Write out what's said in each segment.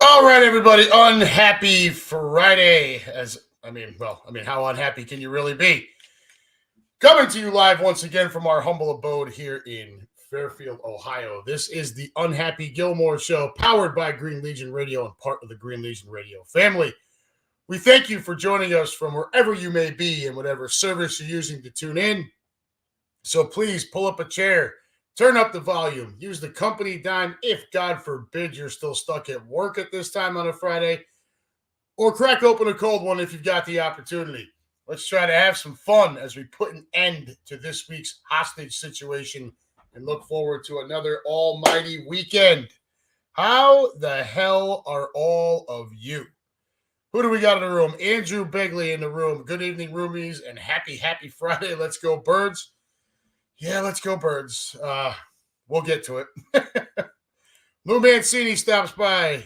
All right, everybody. Unhappy Friday. How unhappy can you really be? Coming to you live once again from our humble abode here in Fairfield, Ohio. This is the Unhappy Gilmore Show, powered by Green Legion Radio and part of the Green Legion Radio family. We thank you for joining us from wherever you may be and whatever service you're using to tune in. So please pull up a chair, turn up the volume, use the company dime if, God forbid, you're still stuck at work at this time on a Friday, or crack open a cold one if you've got the opportunity. Let's try to have some fun as we put an end to this week's hostage situation and look forward to another almighty weekend. How the hell are all of you? Who do we got in the room? Andrew Begley in the room. Good evening, roomies, and happy Friday. Let's go, Birds. Yeah, let's go, Birds. We'll get to it. Lou Mancini stops by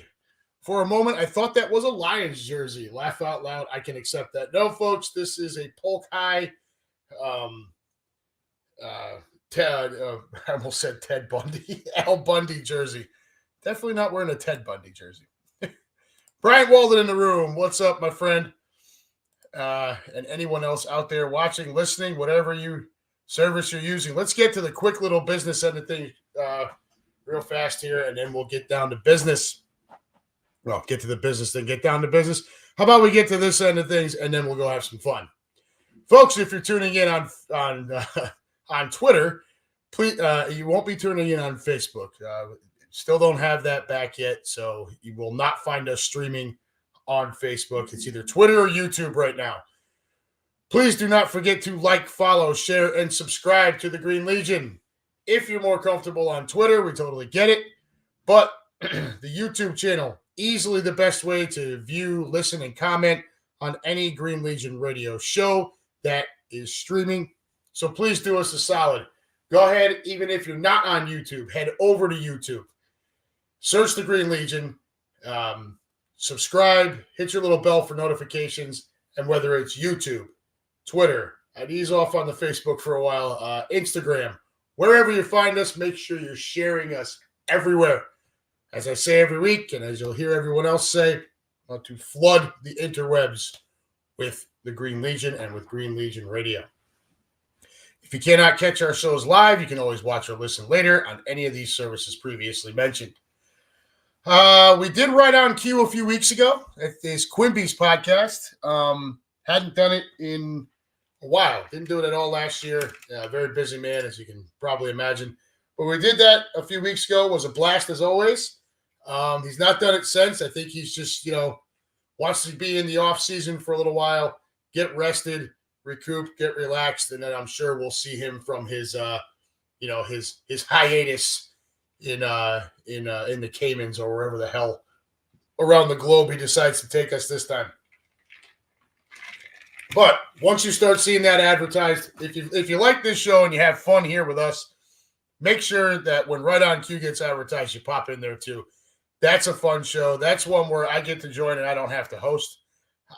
for a moment. I thought that was a Lions jersey. Laugh out loud. I can accept that. No, folks, this is a Polk High. I almost said Ted Bundy. Al Bundy jersey. Definitely not wearing a Ted Bundy jersey. Brian Walden in the room. What's up, my friend? And anyone else out there watching, listening, whatever service you're using. Let's get to the quick little business end of things real fast here, and then we'll get down to business. Well, get to the business, then get down to business. How about we get to this end of things, and then we'll go have some fun. Folks, if you're tuning in on Twitter, please, you won't be tuning in on Facebook. Still don't have that back yet, so you will not find us streaming on Facebook. It's either Twitter or YouTube right now. Please do not forget to like, follow, share, and subscribe to the Green Legion. If you're more comfortable on Twitter, we totally get it. But the YouTube channel, easily the best way to view, listen, and comment on any Green Legion radio show that is streaming. So please do us a solid. Go ahead, even if you're not on YouTube, head over to YouTube. Search the Green Legion, subscribe, hit your little bell for notifications, and whether it's YouTube, Twitter, I'd ease off on the Facebook for a while, Instagram, wherever you find us, make sure you're sharing us everywhere. As I say every week, and as you'll hear everyone else say, I want to flood the interwebs with the Green Legion and with Green Legion Radio. If you cannot catch our shows live, you can always watch or listen later on any of these services previously mentioned. We did Right on Cue a few weeks ago at this Quimby's podcast. Hadn't done it in a while. Didn't do it at all last year. Very busy man, as you can probably imagine. But we did that a few weeks ago. It was a blast as always. He's not done it since. I think he's just, wants to be in the off season for a little while, get rested, recoup, get relaxed, and then I'm sure we'll see him from his his hiatus in the Caymans or wherever the hell around the globe he decides to take us this time. But once you start seeing that advertised, if you like this show and you have fun here with us, make sure that when Right On Cue gets advertised, you pop in there too. That's a fun show. That's one where I get to join and I don't have to host.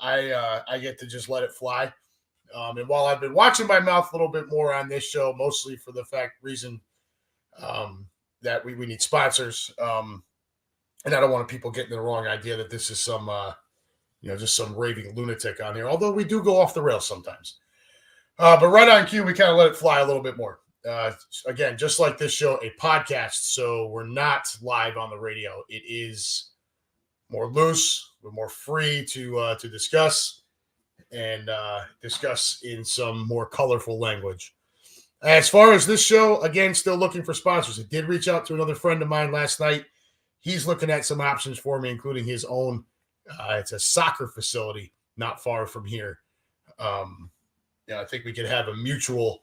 I get to just let it fly. And while I've been watching my mouth a little bit more on this show, mostly for the reason that we need sponsors, and I don't want people getting the wrong idea that this is some just some raving lunatic on here. Although we do go off the rails sometimes. But Right On Cue, we kind of let it fly a little bit more. Again, just like this show, a podcast, so we're not live on the radio. It is more loose. We're more free to discuss and discuss in some more colorful language. As far as this show, again, still looking for sponsors. I did reach out to another friend of mine last night. He's looking at some options for me, including his own. It's a soccer facility not far from here. I think we could have a mutual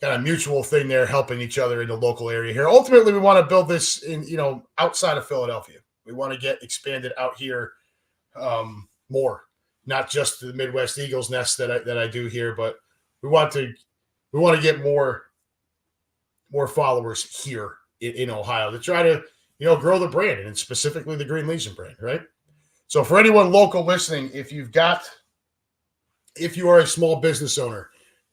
thing there, helping each other in the local area here. Ultimately, we want to build this in, outside of Philadelphia. We want to get expanded out here more, not just the Midwest Eagles nest that I do here, but we want to get more followers here in Ohio to try to grow the brand, and specifically the Green Legion brand, right? So for anyone local listening, if you are a small business owner,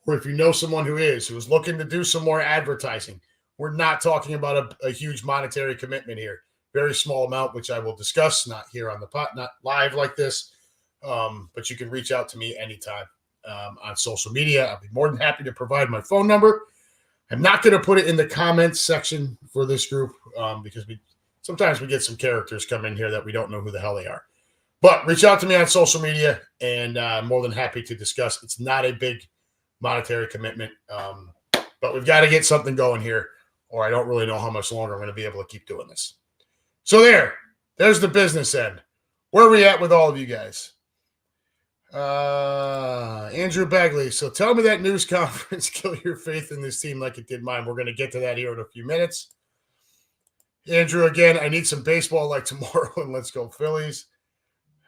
or if you know someone who is looking to do some more advertising, we're not talking about a huge monetary commitment here. Very small amount, which I will discuss, not here on the pod, not live like this, but you can reach out to me anytime on social media. I'll be more than happy to provide my phone number. I'm not going to put it in the comments section for this group because sometimes we get some characters come in here that we don't know who the hell they are. But reach out to me on social media, and I'm more than happy to discuss. It's not a big monetary commitment, but we've got to get something going here, or I don't really know how much longer I'm going to be able to keep doing this. So there's the business end. Where are we at with all of you guys? Andrew Bagley. So tell me that news conference killed your faith in this team like it did mine. We're going to get to that here in a few minutes. Andrew, again, I need some baseball like tomorrow, and let's go Phillies.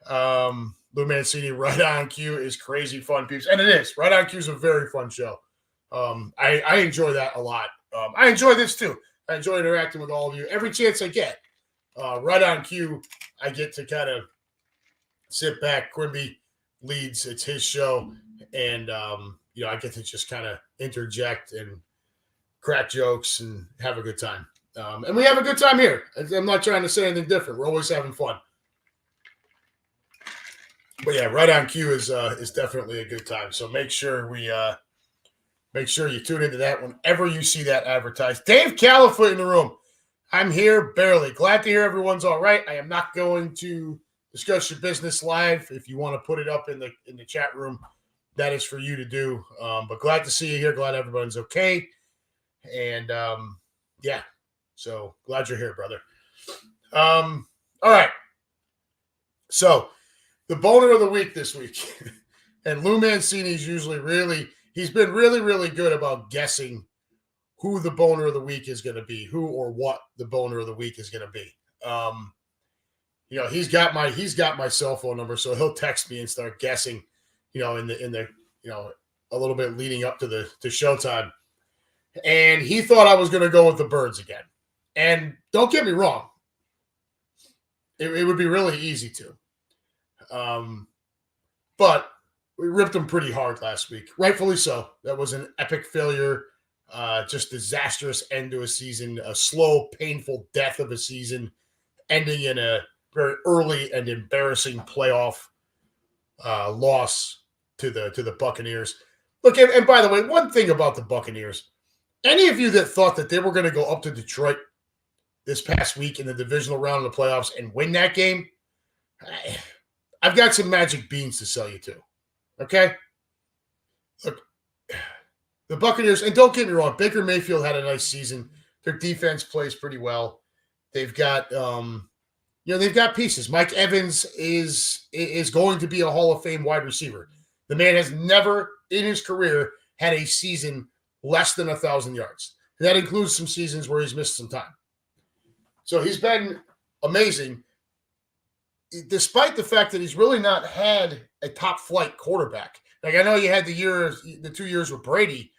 Lou Mancini, Right On Cue is crazy fun, peeps. And it is. Right On Cue is a very fun show. I enjoy that a lot. I enjoy this too. I enjoy interacting with all of you every chance I get. Right On Cue, I get to kind of sit back. Quimby leads. It's his show. And, I get to just kind of interject and crack jokes and have a good time. And we have a good time here. I'm not trying to say anything different. We're always having fun. But yeah, Right On Cue is definitely a good time. So make sure you tune into that whenever you see that advertised. Dave Califoot in the room. I'm here barely. Glad to hear everyone's all right. I am not going to discuss your business live. If you want to put it up in the chat room, that is for you to do. But glad to see you here. Glad everyone's okay. And yeah, so glad you're here, brother. All right. So the boner of the week this week, and Lou Mancini's he's been really, really good about guessing who the boner of the week is going to be, who or what the boner of the week is going to be. He's got my cell phone number, so he'll text me and start guessing, in the a little bit leading up to showtime. And he thought I was going to go with the Birds again. And don't get me wrong, it would be really easy to. But we ripped them pretty hard last week. Rightfully so. That was an epic failure, just disastrous end to a season, a slow, painful death of a season, ending in a very early and embarrassing playoff loss to the Buccaneers. Look, and by the way, one thing about the Buccaneers, any of you that thought that they were going to go up to Detroit this past week in the divisional round of the playoffs and win that game, I've got some magic beans to sell you too. Okay? Look, the Buccaneers, and don't get me wrong, Baker Mayfield had a nice season. Their defense plays pretty well. They've got they've got pieces. Mike Evans is going to be a Hall of Fame wide receiver. The man has never in his career had a season less than 1,000 yards. And that includes some seasons where he's missed some time. So he's been amazing, despite the fact that he's really not had a top flight quarterback. Like, I know you had the 2 years with Brady.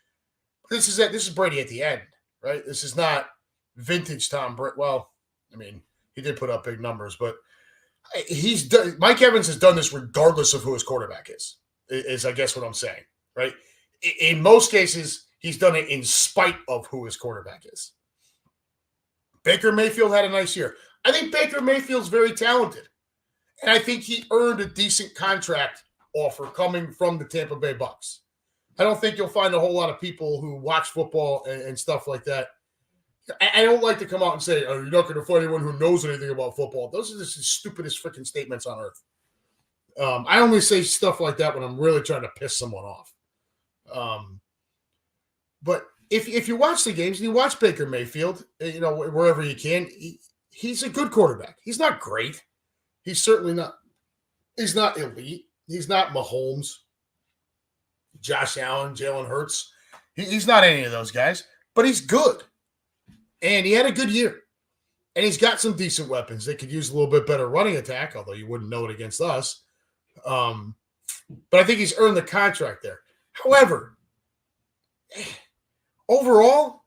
This is Brady at the end, right? This is not vintage Tom Brady. Well, I mean, he did put up big numbers, but Mike Evans has done this regardless of who his quarterback is I guess what I'm saying, right? In most cases, he's done it in spite of who his quarterback is. Baker Mayfield had a nice year. I think Baker Mayfield's very talented, and I think he earned a decent contract offer coming from the Tampa Bay Bucs. I don't think you'll find a whole lot of people who watch football and stuff like that. I don't like to come out and say, oh, you're not going to find anyone who knows anything about football. Those are just the stupidest freaking statements on earth. I only say stuff like that when I'm really trying to piss someone off. But if you watch the games and you watch Baker Mayfield, wherever you can, he's a good quarterback. He's not great. He's certainly not. He's not elite. He's not Mahomes, Josh Allen, Jalen Hurts. He's not any of those guys, but he's good. And he had a good year. And he's got some decent weapons. They could use a little bit better running attack, although you wouldn't know it against us. But I think he's earned the contract there. However, overall,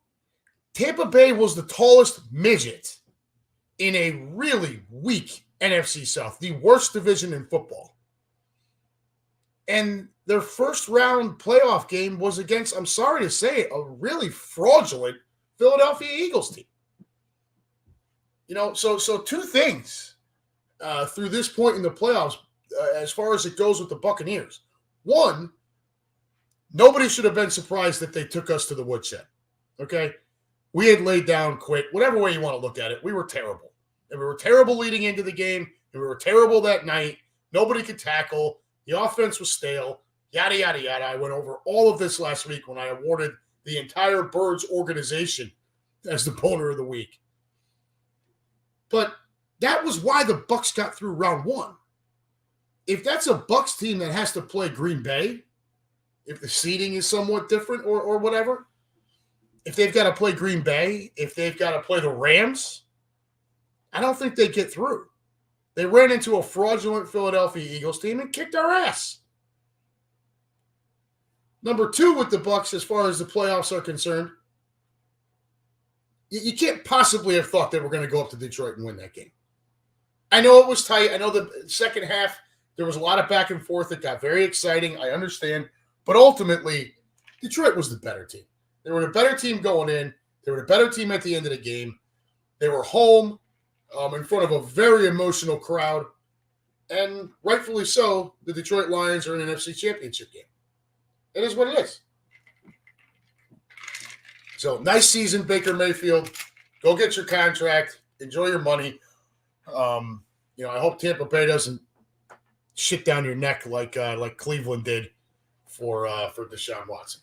Tampa Bay was the tallest midget in a really weak NFC South, the worst division in football. And their first round playoff game was against, I'm sorry to say it, a really fraudulent Philadelphia Eagles team. So two things through this point in the playoffs as far as it goes with the Buccaneers. One, nobody should have been surprised that they took us to the woodshed. Okay? We had laid down, quit, whatever way you want to look at it. We were terrible. And we were terrible leading into the game. And we were terrible that night. Nobody could tackle. The offense was stale. Yada, yada, yada. I went over all of this last week when I awarded the entire Birds organization as the boner of the week. But that was why the Bucs got through round one. If that's a Bucs team that has to play Green Bay, if the seeding is somewhat different or whatever, if they've got to play Green Bay, if they've got to play the Rams, I don't think they get through. They ran into a fraudulent Philadelphia Eagles team and kicked our ass. Number two with the Bucs, as far as the playoffs are concerned, you can't possibly have thought they were going to go up to Detroit and win that game. I know it was tight. I know the second half, there was a lot of back and forth. It got very exciting. I understand. But ultimately, Detroit was the better team. They were the better team going in. They were the better team at the end of the game. They were home in front of a very emotional crowd. And rightfully so, the Detroit Lions are in an NFC Championship game. It is what it is. So, nice season, Baker Mayfield. Go get your contract. Enjoy your money. I hope Tampa Bay doesn't shit down your neck like Cleveland did for Deshaun Watson.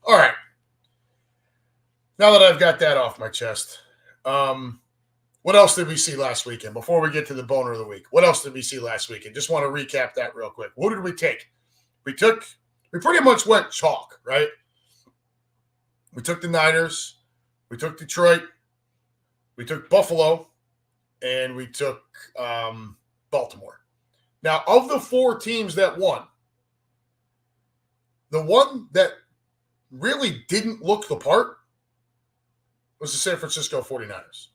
All right. Now that I've got that off my chest, what else did we see last weekend? Before we get to the boner of the week, what else did we see last weekend? Just want to recap that real quick. What did we take? We pretty much went chalk, right? We took the Niners, we took Detroit, we took Buffalo, and we took Baltimore. Now, of the four teams that won, the one that really didn't look the part was the San Francisco 49ers.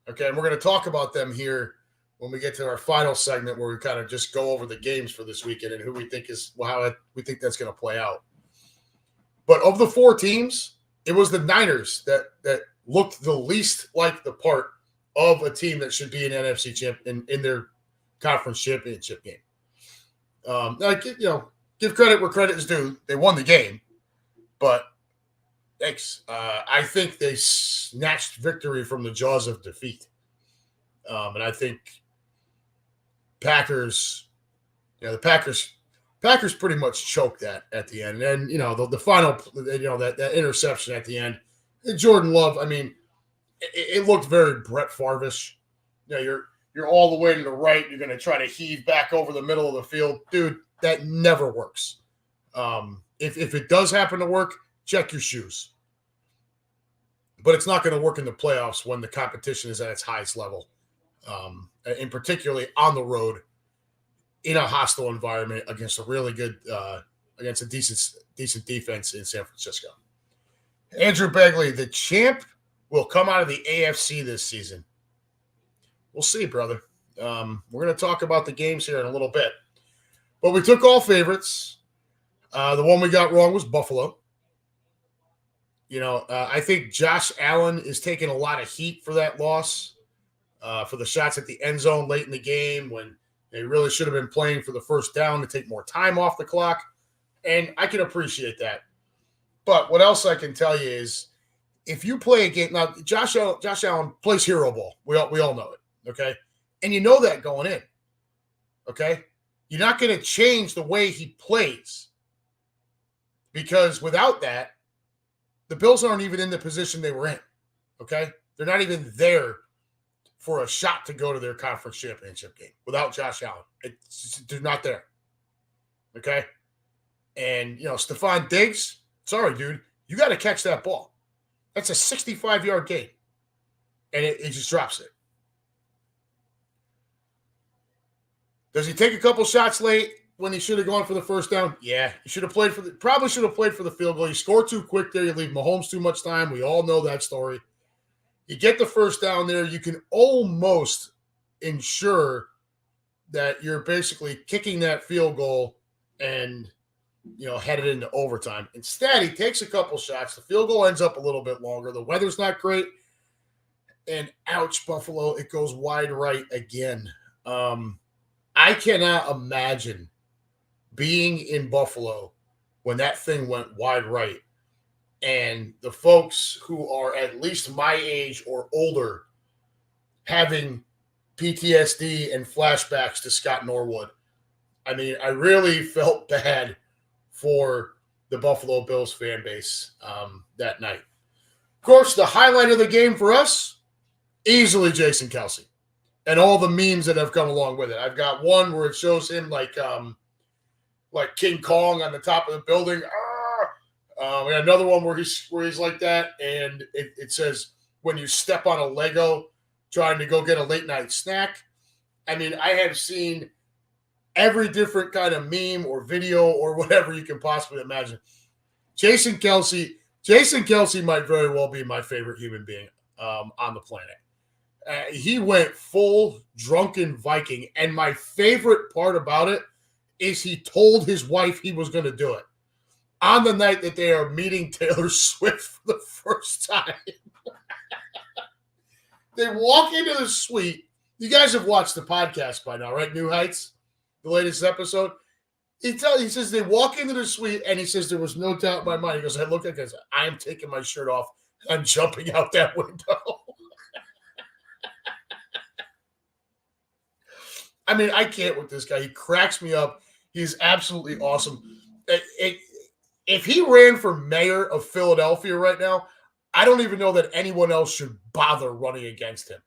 Okay, and we're going to talk about them here when we get to our final segment where we kind of just go over the games for this weekend and who we think how we think that's going to play out. But of the four teams, it was the Niners that looked the least like the part of a team that should be an NFC champion in their conference championship game. Give credit where credit is due. They won the game, but I think they snatched victory from the jaws of defeat. And I think the Packers pretty much choked that at the end. And the final, that interception at the end, Jordan Love. I mean, it looked very Brett Favre-ish. You're all the way to the right. You're going to try to heave back over the middle of the field, dude. That never works. If it does happen to work, check your shoes. But it's not going to work in the playoffs when the competition is at its highest level, and particularly on the road in a hostile environment against a really good, against a decent defense in San Francisco. Andrew Begley, the champ, will come out of the AFC this season. We'll see, brother. We're going to talk about the games here in a little bit. But we took all favorites. The one we got wrong was Buffalo. I think Josh Allen is taking a lot of heat for that loss, for the shots at the end zone late in the game when they really should have been playing for the first down to take more time off the clock. And I can appreciate that. But what else I can tell you is if you play a game – now, Josh Allen plays hero ball. We all know it, okay? And you know that going in, okay? You're not going to change the way he plays because without that, the Bills aren't even in the position they were in, okay? They're not even there for a shot to go to their conference championship game without Josh Allen. They're not there, okay? And, Stephon Diggs, sorry, dude, you got to catch that ball. That's a 65-yard gain, and it just drops it. Does he take a couple shots late when he should have gone for the first down? Yeah, he probably should have played for the field goal. You score too quick there. You leave Mahomes too much time. We all know that story. You get the first down there. You can almost ensure that you're basically kicking that field goal and, headed into overtime. Instead, he takes a couple shots. The field goal ends up a little bit longer. The weather's not great. And ouch, Buffalo, it goes wide right again. I cannot imagine being in Buffalo when that thing went wide right and the folks who are at least my age or older having PTSD and flashbacks to Scott Norwood. I mean, I really felt bad for the Buffalo Bills fan base that night. Of course, the highlight of the game for us, easily Jason Kelce. And all the memes that have come along with it. I've got one where it shows him like King Kong on the top of the building. We got another one where he's like that, and it says when you step on a Lego trying to go get a late night snack. I mean, I have seen every different kind of meme or video or whatever you can possibly imagine. Jason Kelce might very well be my favorite human being on the planet. He went full drunken Viking, and my favorite part about it is he told his wife he was going to do it on the night that they are meeting Taylor Swift for the first time. They walk into the suite. You guys have watched the podcast by now, right? New Heights, the latest episode. He says they walk into the suite, and he says there was no doubt in my mind. He goes, I look at this. I am taking my shirt off. I'm jumping out that window. I mean, I can't with this guy. He cracks me up. He's absolutely awesome. If he ran for mayor of Philadelphia right now, I don't even know that anyone else should bother running against him.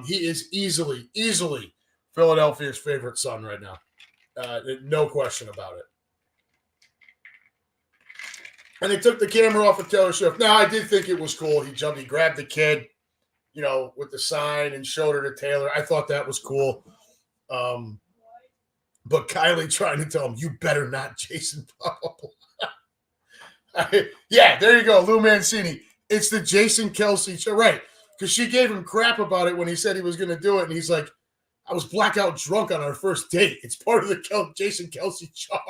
He is easily Philadelphia's favorite son right now. No question about it. And they took the camera off of Taylor Swift. Now, I did think it was cool. He grabbed the kid, with the sign and showed her to Taylor. I thought that was cool. But Kylie trying to tell him, you better not, Jason Powell. Yeah, there you go, Lou Mancini. It's the Jason Kelce show, right? Because she gave him crap about it when he said he was going to do it, and he's like, I was blackout drunk on our first date. It's part of the Jason Kelce charm.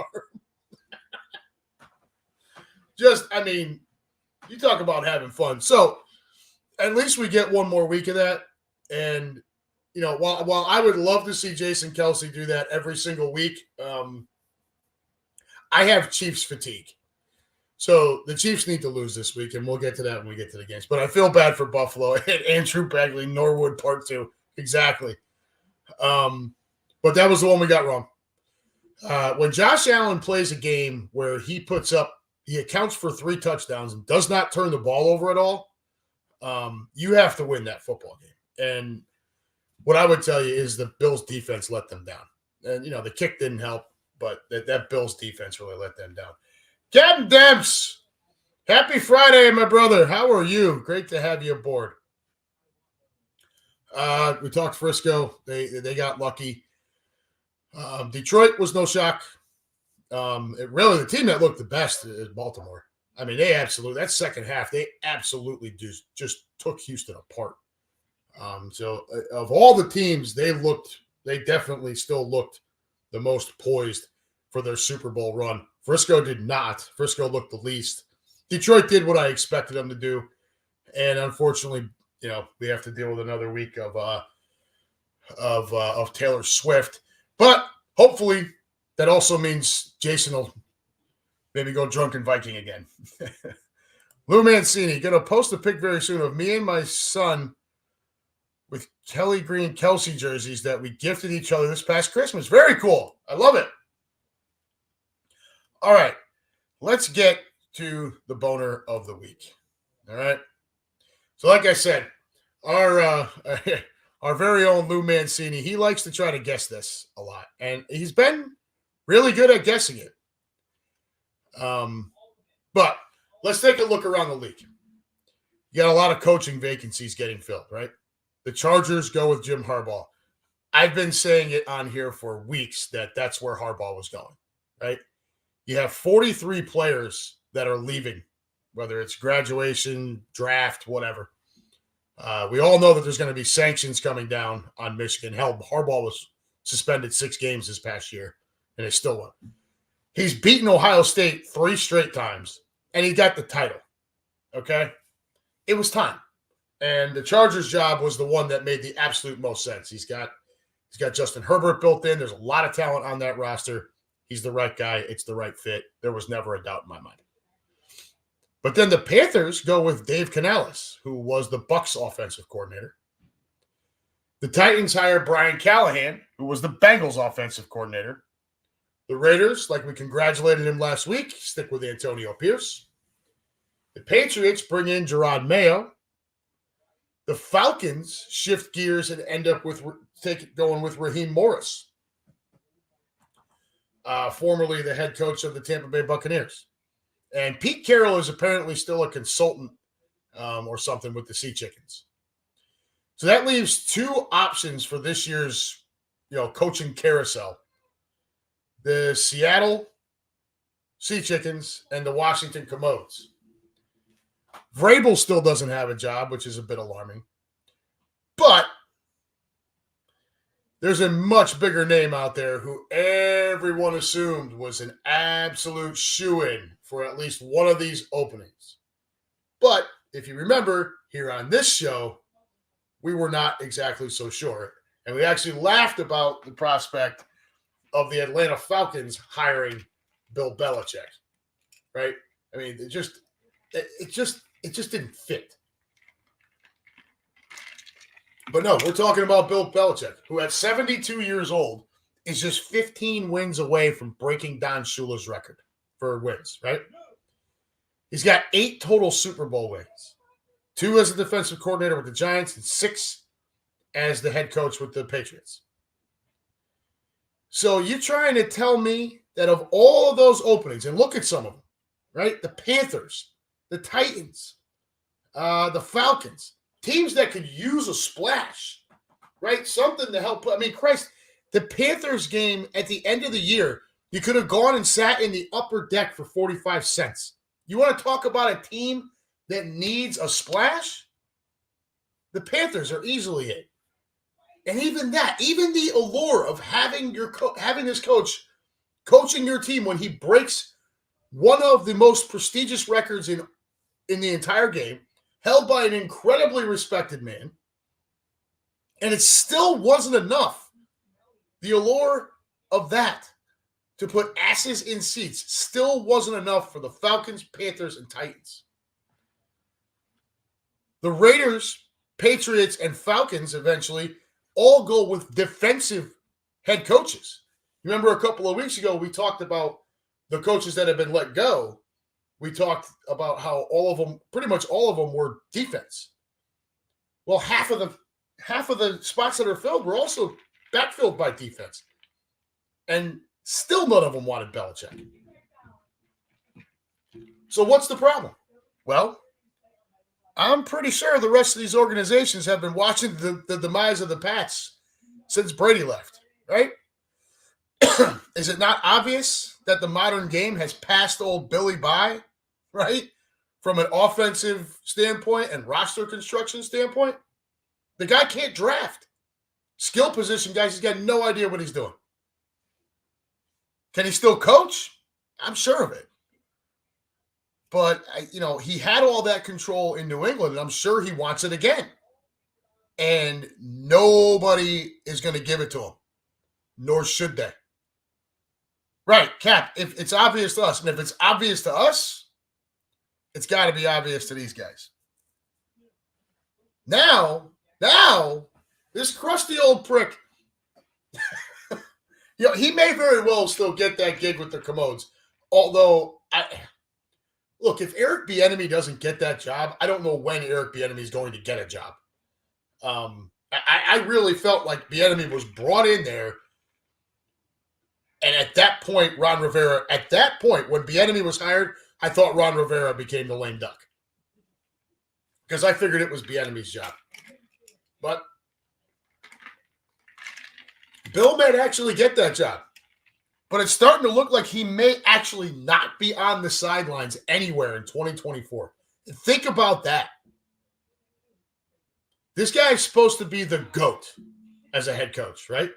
You talk about having fun. So at least we get one more week of that, and while I would love to see Jason Kelce do that every single week, I have Chiefs fatigue. So the Chiefs need to lose this week, and we'll get to that when we get to the games. But I feel bad for Buffalo and Andrew Begley, Norwood Part 2. Exactly. But that was the one we got wrong. When Josh Allen plays a game where he accounts for 3 touchdowns and does not turn the ball over at all, you have to win that football game. And what I would tell you is the Bills defense let them down. And, the kick didn't help, but that Bills defense really let them down. Captain Demps, happy Friday, my brother. How are you? Great to have you aboard. We talked Frisco. They got lucky. Detroit was no shock. The team that looked the best is Baltimore. I mean, that second half, they absolutely just took Houston apart. So of all the teams, they definitely still looked the most poised for their Super Bowl run. Frisco did not. Frisco looked the least. Detroit did what I expected them to do. And unfortunately, we have to deal with another week of Taylor Swift. But hopefully that also means Jason will maybe go drunken Viking again. Lou Mancini, going to post a pic very soon of me and my son with Kelly Green Kelsey jerseys that we gifted each other this past Christmas. Very cool. I love it. All right. Let's get to the boner of the week. All right. So like I said, our very own Lou Mancini, he likes to try to guess this a lot. And he's been really good at guessing it. But let's take a look around the league. You got a lot of coaching vacancies getting filled, right? The Chargers go with Jim Harbaugh. I've been saying it on here for weeks that that's where Harbaugh was going, right? You have 43 players that are leaving, whether it's graduation, draft, whatever. We all know that there's going to be sanctions coming down on Michigan. Hell, Harbaugh was suspended 6 games this past year, and it still won. He's beaten Ohio State 3 straight times, and he got the title, okay? It was time. And the Chargers' job was the one that made the absolute most sense. He's got Justin Herbert built in. There's a lot of talent on that roster. He's the right guy. It's the right fit. There was never a doubt in my mind. But then the Panthers go with Dave Canales, who was the Bucs offensive coordinator. The Titans hire Brian Callahan, who was the Bengals offensive coordinator. The Raiders, like we congratulated him last week, stick with Antonio Pierce. The Patriots bring in Gerard Mayo. The Falcons shift gears and end up going with Raheem Morris, formerly the head coach of the Tampa Bay Buccaneers. And Pete Carroll is apparently still a consultant or something with the Sea Chickens. So that leaves 2 options for this year's, coaching carousel: the Seattle Sea Chickens and the Washington Commodes. Vrabel still doesn't have a job, which is a bit alarming. But there's a much bigger name out there who everyone assumed was an absolute shoo-in for at least one of these openings. But if you remember, here on this show, we were not exactly so sure. And we actually laughed about the prospect of the Atlanta Falcons hiring Bill Belichick, right? I mean, it just didn't fit. But no, we're talking about Bill Belichick, who at 72 years old is just 15 wins away from breaking Don Shula's record for wins, right? He's got 8 total Super Bowl wins, 2 as a defensive coordinator with the Giants and 6 as the head coach with the Patriots. So you're trying to tell me that of all of those openings, and look at some of them, right? The Panthers, the Titans, the Falcons, teams that could use a splash, right? Something to help. I mean, Christ, the Panthers game at the end of the year, you could have gone and sat in the upper deck for 45 cents. You want to talk about a team that needs a splash? The Panthers are easily it. And even the allure of having this coach coaching your team when he breaks one of the most prestigious records in the entire game, held by an incredibly respected man, and it still wasn't enough. The allure of that to put asses in seats still wasn't enough for the Falcons, Panthers, and Titans. The Raiders, Patriots, and Falcons eventually all go with defensive head coaches. Remember a couple of weeks ago, we talked about the coaches that have been let go. We talked about how pretty much all of them were defense. Well, half of the spots that are filled were also backfilled by defense. And still none of them wanted Belichick. So what's the problem? Well, I'm pretty sure the rest of these organizations have been watching the demise of the Pats since Brady left, right? Is it not obvious that the modern game has passed old Billy by, right? From an offensive standpoint and roster construction standpoint? The guy can't draft. Skill position guys, he's got no idea what he's doing. Can he still coach? I'm sure of it. But, he had all that control in New England, and I'm sure he wants it again. And nobody is going to give it to him, nor should they. Right, Cap, if it's obvious to us, and if it's obvious to us, it's got to be obvious to these guys. Now, this crusty old prick, he may very well still get that gig with the Commodes. Although, look, if Eric Bieniemy doesn't get that job, I don't know when Eric Bieniemy is going to get a job. I really felt like Bieniemy was brought in there, and at that point, when Bieniemy was hired, I thought Ron Rivera became the lame duck. Because I figured it was Bieniemy's job. But Bill may actually get that job. But it's starting to look like he may actually not be on the sidelines anywhere in 2024. Think about that. This guy is supposed to be the GOAT as a head coach, right?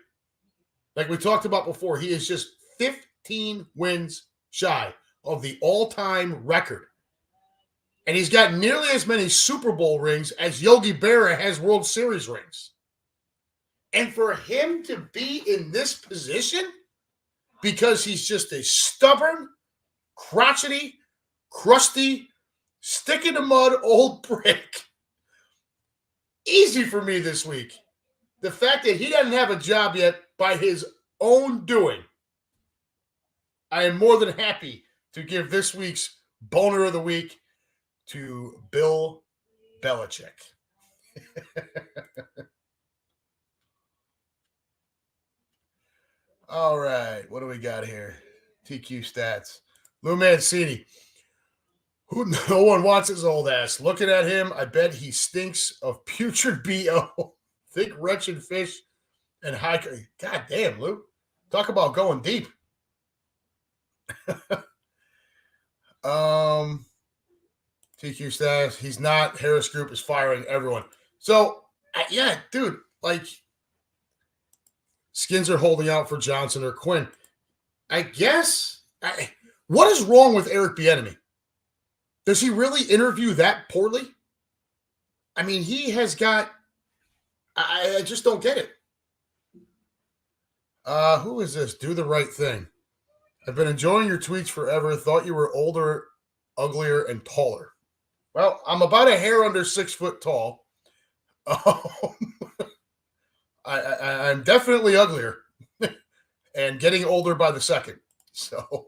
Like we talked about before, he is just 15 wins shy of the all-time record. And he's got nearly as many Super Bowl rings as Yogi Berra has World Series rings. And for him to be in this position because he's just a stubborn, crotchety, crusty, stick-in-the-mud old prick. Easy for me this week. The fact that he doesn't have a job yet by his own doing. I am more than happy to give this week's Boner of the Week to Bill Belichick. All right, what do we got here? TQ stats. Lou Mancini, who no one wants his old ass. Looking at him, I bet he stinks of putrid BO. Think wretched fish and high. God damn, Lou. Talk about going deep. TQ stats. He's not. Harris Group is firing everyone. So, yeah, dude, like, skins are holding out for Johnson or Quinn. I guess. What is wrong with Eric Bieniemy? Does he really interview that poorly? I mean, he has got. I just don't get it. Who is this? Do the right thing. I've been enjoying your tweets forever. Thought you were older, uglier, and taller. Well, I'm about a hair under 6 foot tall. I'm definitely uglier and getting older by the second. So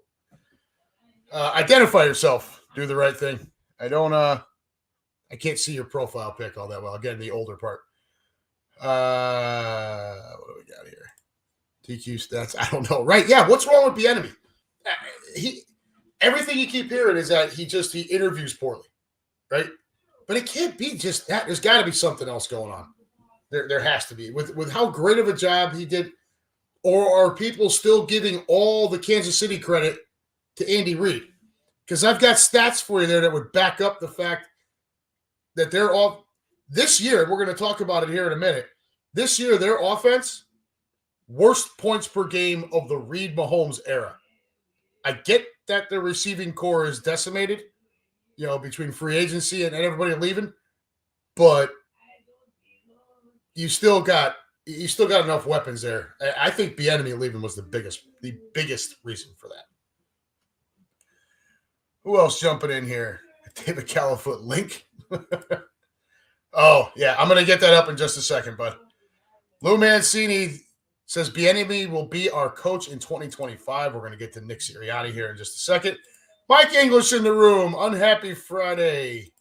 identify yourself. Do the right thing. I can't see your profile pic all that well. Again, the older part. What do we got here? TQ stats. I don't know. Right. Yeah. What's wrong with Bieniemy? Everything you keep hearing is that he interviews poorly. Right. But it can't be just that. There's got to be something else going on. There has to be. With how great of a job he did, or are people still giving all the Kansas City credit to Andy Reid? Because I've got stats for you there that would back up the fact that they're all this year, we're going to talk about it here in a minute. This year, their offense, worst points per game of the Reid-Mahomes era. I get that their receiving core is decimated, between free agency and everybody leaving, but you still got enough weapons there. I think Bieniemy leaving was the biggest reason for that. Who else jumping in here? David Califoot link. Oh, yeah. I'm going to get that up in just a second, but Lou Mancini says Bieniemy will be our coach in 2025. We're going to get to Nick Sirianni here in just a second. Mike English in the room. Unhappy Friday.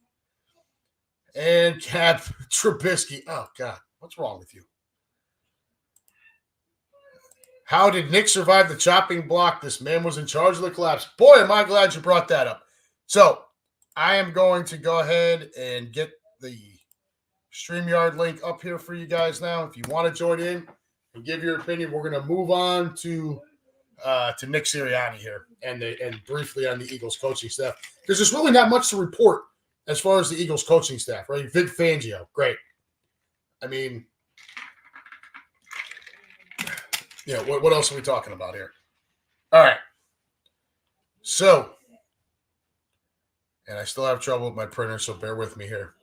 And Cap Trubisky. Oh, God. What's wrong with you? How did Nick survive the chopping block? This man was in charge of the collapse. Boy, am I glad you brought that up. So I am going to go ahead and get the StreamYard link up here for you guys now. If you want to join in and give your opinion, we're going to move on to Nick Sirianni here and briefly on the Eagles coaching staff, because there's really not much to report as far as the Eagles coaching staff, right? Vic Fangio, great. I mean, what else are we talking about here? All right. So, and I still have trouble with my printer, so bear with me here.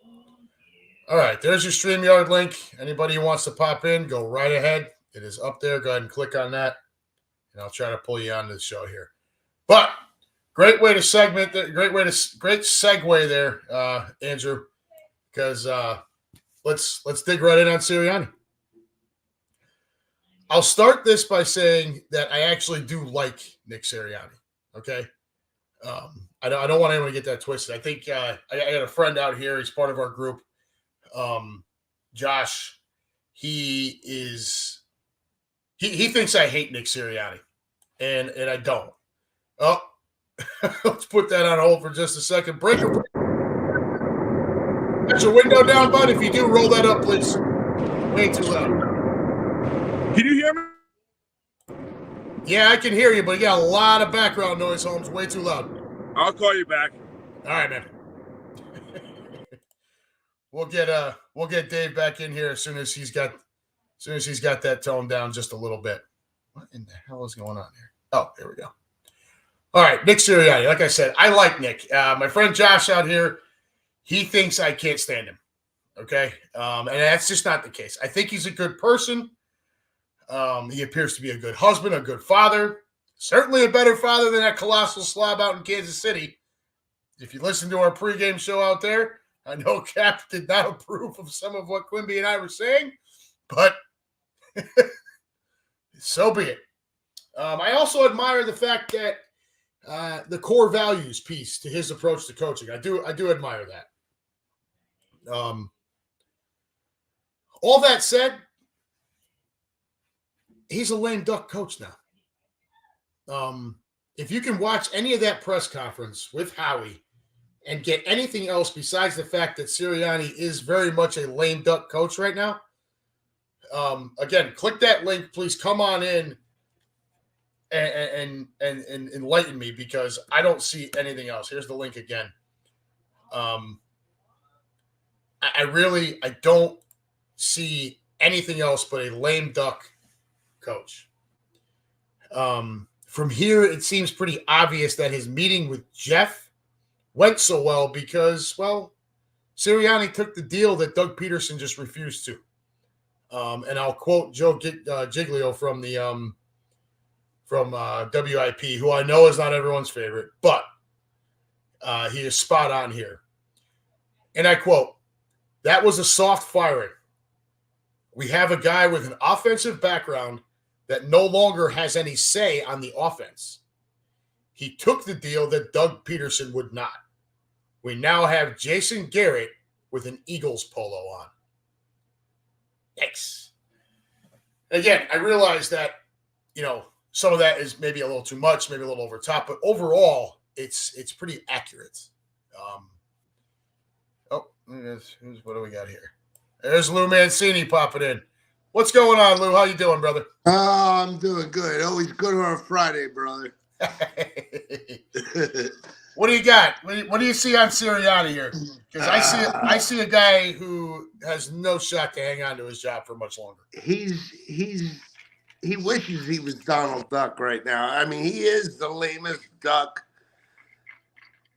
All right, there's your StreamYard link. Anybody who wants to pop in, go right ahead. It is up there. Go ahead and click on that, and I'll try to pull you onto the show here. But great way to segment that. Great segue there, Andrew, because let's dig right in on Sirianni. I'll start this by saying that I actually do like Nick Sirianni. Okay, I don't want anyone to get that twisted. I think I got a friend out here. He's part of our group. Josh, he thinks I hate Nick Sirianni, and I don't. Oh, let's put that on hold for just a second. Break it. Got your window down, bud? If you do, roll that up, please. Way too loud. Can you hear me? Yeah, I can hear you, but you got a lot of background noise, Holmes. Way too loud. I'll call you back. All right, man. We'll get Dave back in here as soon as he's got that tone down just a little bit. What in the hell is going on here? Oh, there we go. All right, Nick Sirianni. Like I said, I like Nick. My friend Josh out here, he thinks I can't stand him. Okay, and that's just not the case. I think he's a good person. He appears to be a good husband, a good father. Certainly a better father than that colossal slob out in Kansas City. If you listen to our pregame show out there, I know Cap did not approve of some of what Quimby and I were saying, but so be it. I also admire the fact that the core values piece to his approach to coaching. I do admire that. All that said, he's a lame duck coach now. If you can watch any of that press conference with Howie and get anything else besides the fact that Sirianni is very much a lame duck coach right now, again, click that link. Please come on in and enlighten me, because I don't see anything else. Here's the link again. I don't see anything else but a lame duck coach. From here, it seems pretty obvious that his meeting with Jeff went so well because, well, Sirianni took the deal that Doug Peterson just refused to. And I'll quote Joe Giglio from the from WIP, who I know is not everyone's favorite, but he is spot on here. And I quote, "That was a soft firing. We have a guy with an offensive background that no longer has any say on the offense. He took the deal that Doug Peterson would not. We now have Jason Garrett with an Eagles polo on." Yikes. Again, I realize that, some of that is maybe a little too much, maybe a little over top, but overall, it's pretty accurate. What do we got here? There's Lou Mancini popping in. What's going on, Lou? How you doing, brother? Oh, I'm doing good. Always good on a Friday, brother. What do you got? What do you see on Sirianni here? Because I see a guy who has no shot to hang on to his job for much longer. He wishes he was Donald Duck right now. I mean, he is the lamest duck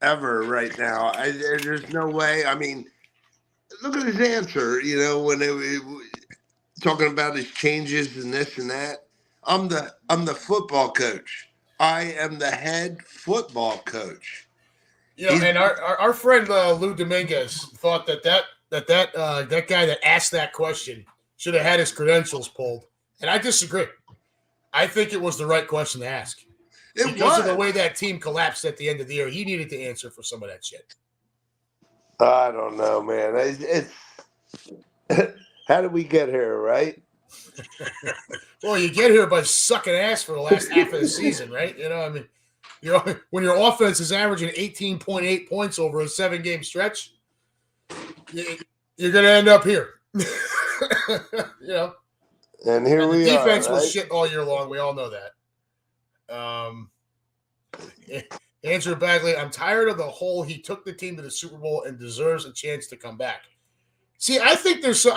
ever right now. There's no way. I mean, look at his answer. When talking about his changes and this and that. I'm the football coach. I am the head football coach. And our friend Lou Dominguez thought that guy that asked that question should have had his credentials pulled, and I disagree. I think it was the right question to ask. Because of the way that team collapsed at the end of the year, he needed to answer for some of that shit. I don't know, man. It's how did we get here, right? Well, you get here by sucking ass for the last half of the season, right? When your offense is averaging 18.8 points over a 7-game stretch, you're going to end up here. And here we are. Defense Right? was shit all year long. We all know that. Andrew Bagley, I'm tired of the whole he took the team to the Super Bowl and deserves a chance to come back. See, I think there's so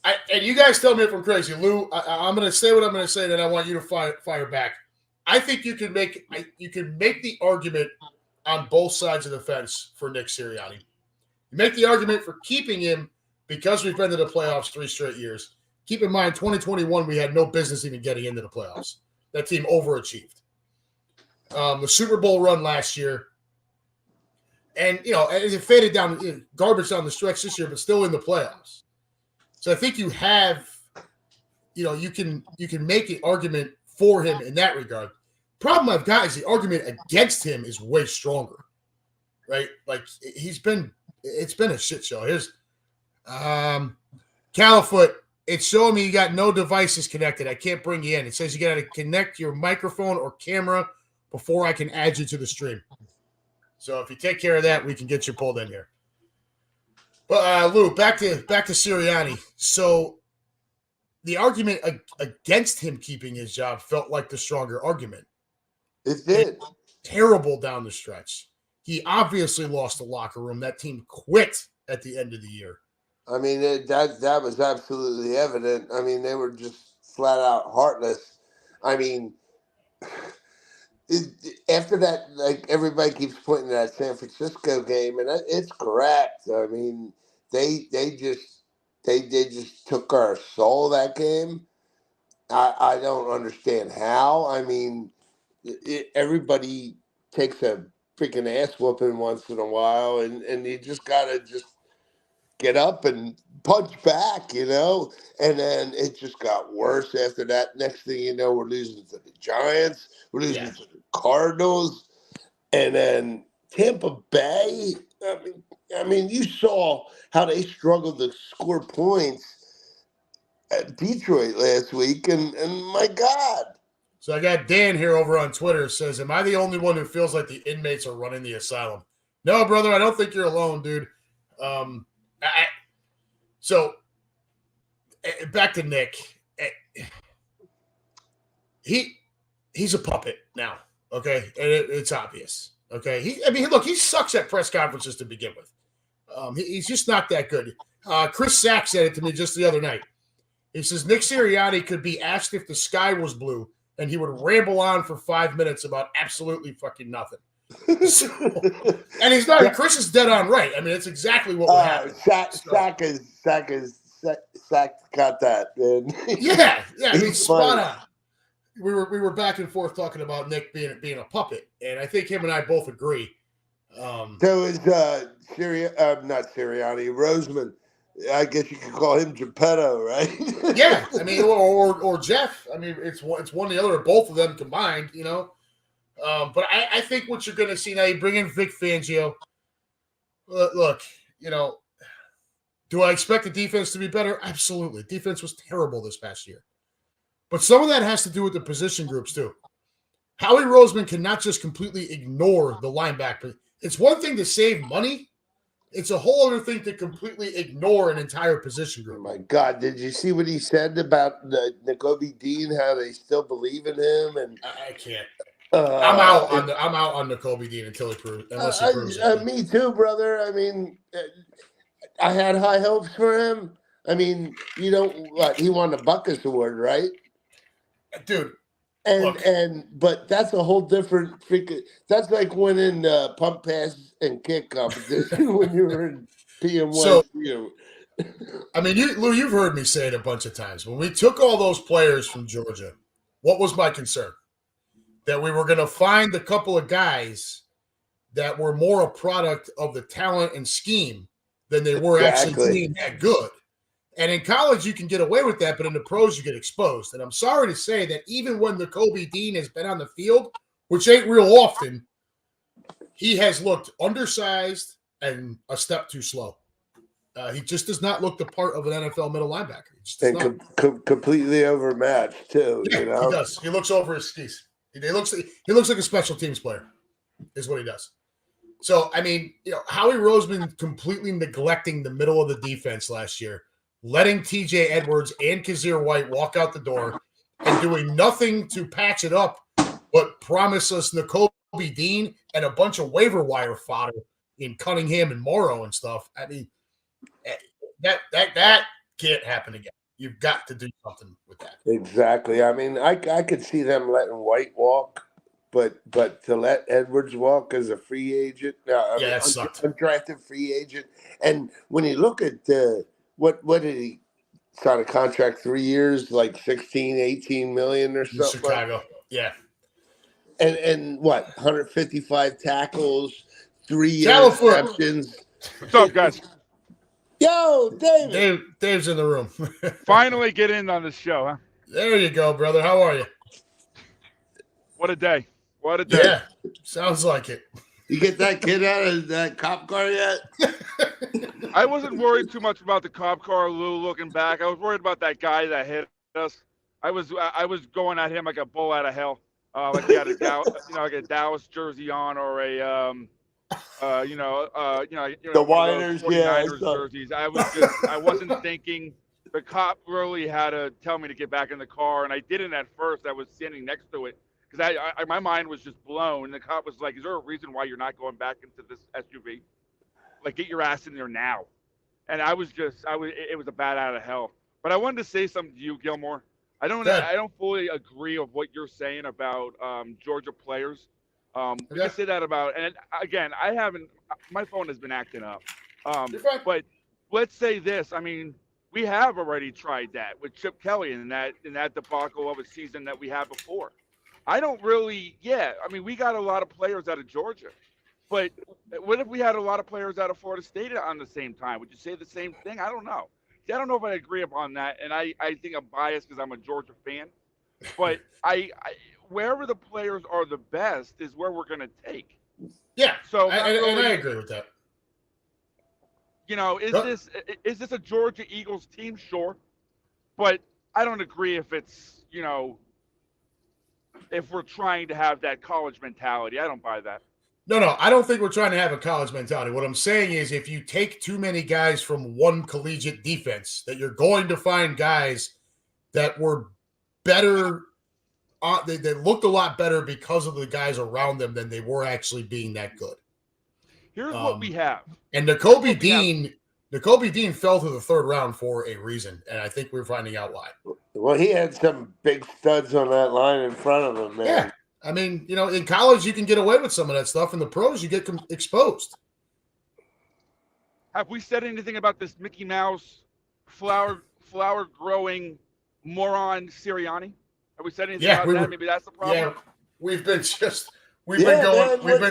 and you guys tell me if I'm crazy. Lou, I'm going to say what I'm going to say, then I want you to fire back. I think you can make the argument on both sides of the fence for Nick Sirianni. You make the argument for keeping him because we've been to the playoffs 3 straight years. Keep in mind, 2021, we had no business even getting into the playoffs. That team overachieved. The Super Bowl run last year, and it faded down, garbage down the stretch this year, but still in the playoffs. So I think you have, you can make an argument for him in that regard. Problem I've got is the argument against him is way stronger, right? Like it's been a shit show. Here's Califoot. It's showing me you got no devices connected. I can't bring you in. It says you got to connect your microphone or camera before I can add you to the stream. So if you take care of that, we can get you pulled in here. But Lou, back to Sirianni. So the argument against him keeping his job felt like the stronger argument. It did. Terrible down the stretch. He obviously lost the locker room. That team quit at the end of the year. I mean, that was absolutely evident. I mean, they were just flat out heartless. I mean, after that, like everybody keeps pointing to that San Francisco game, and it's correct. I mean, they just took our soul that game. I don't understand how. I mean, everybody takes a freaking ass whooping once in a while, and you just gotta just get up and punch back, and then it just got worse after that. Next thing you know, we're losing to the Giants, we're losing to the Cardinals, and then Tampa Bay. I mean, you saw how they struggled to score points at Detroit last week, and my God. So I got Dan here over on Twitter says, am I the only one who feels like the inmates are running the asylum? No, brother, I don't think you're alone, dude. So back to Nick. He's a puppet now, okay? And it's obvious, okay? He sucks at press conferences to begin with. He's just not that good. Chris Sack said it to me just the other night. He says Nick Sirianni could be asked if the sky was blue, and he would ramble on for 5 minutes about absolutely fucking nothing. So, and he's not. Chris is dead on right. I mean, it's exactly what would happen. Sack got that, man. Yeah. I mean, spot on. We were back and forth talking about Nick being a puppet, and I think him and I both agree. So is not Sirianni, Roseman. I guess you could call him Geppetto, right? Yeah, I mean, or Jeff. I mean, it's one or the other, or both of them combined, But I think what you're going to see now, you bring in Vic Fangio. Look, do I expect the defense to be better? Absolutely. Defense was terrible this past year. But some of that has to do with the position groups, too. Howie Roseman cannot just completely ignore the linebacker. It's one thing to save money. It's a whole other thing to completely ignore an entire position group. Oh my God! Did you see what he said about Nakobe Dean? How they still believe in him? And I can't. I'm out on Nakobe Dean until he proves it. Me too, brother. I mean, I had high hopes for him. I mean, he won the Buckus Award, right? Dude. But that's a whole different freaking. That's like winning pump, pass, and kick competition when you were in PM1. So, I mean, Lou, you've heard me say it a bunch of times. When we took all those players from Georgia, what was my concern? That we were going to find a couple of guys that were more a product of the talent and scheme than they were actually being that good. And in college, you can get away with that, but in the pros, you get exposed. And I'm sorry to say that even when Nakobe Dean has been on the field, which ain't real often, he has looked undersized and a step too slow. He just does not look the part of an NFL middle linebacker. And completely overmatched, too. Yeah, he does. He looks over his skis. He looks like a special teams player, is what he does. So, I mean, Howie Roseman completely neglecting the middle of the defense last year, letting TJ Edwards and Kazir White walk out the door and doing nothing to patch it up, but promise us Nakobe Dean and a bunch of waiver wire fodder in Cunningham and Morrow and stuff. I mean, that can't happen again. You've got to do something with that. Exactly. I mean, I could see them letting White walk, but to let Edwards walk as a free agent, That sucked. Undrafted free agent. And when you look at what did he sign a contract 3 years, like 16, 18 million or something? In Chicago, yeah. And what, 155 tackles, 3 interceptions. What's up, guys? Yo, David. Dave's in the room. Finally get in on this show, huh? There you go, brother. How are you? What a day. What a day. Yeah, sounds like it. You get that kid out of that cop car yet? I wasn't worried too much about the cop car, Lou, looking back. I was worried about that guy that hit us. I was going at him like a bull out of hell. Like he had a Dallas jersey on or a the Winers, 49ers jerseys. I wasn't thinking. The cop really had to tell me to get back in the car, and I didn't at first. I was standing next to it because my mind was just blown. And the cop was like, "Is there a reason why you're not going back into this SUV? Like, get your ass in there now." And it was a bat out of hell. But I wanted to say something to you, Gilmore. I don't fully agree with what you're saying about Georgia players. We can say that about, and again, my phone has been acting up. But let's say this. I mean, we have already tried that with Chip Kelly in that debacle of a season that we had before. I mean, we got a lot of players out of Georgia, but what if we had a lot of players out of Florida State on the same time? Would you say the same thing? I don't know. I don't know if I agree upon that, and I think I'm biased because I'm a Georgia fan. But wherever the players are the best is where we're going to take. Yeah, so I agree with that. Is this a Georgia Eagles team? Sure, but I don't agree if it's if we're trying to have that college mentality. I don't buy that. No, I don't think we're trying to have a college mentality. What I'm saying is if you take too many guys from one collegiate defense, that you're going to find guys that were better. They looked a lot better because of the guys around them than they were actually being that good. Here's what we have. And Nakobe Dean fell to the third round for a reason, and I think we're finding out why. Well, he had some big studs on that line in front of him, man. Yeah. I mean, in college you can get away with some of that stuff. In the pros, you get exposed. Have we said anything about this Mickey Mouse flower growing moron Sirianni? Have we said anything about that? Maybe that's the problem. Yeah, we've been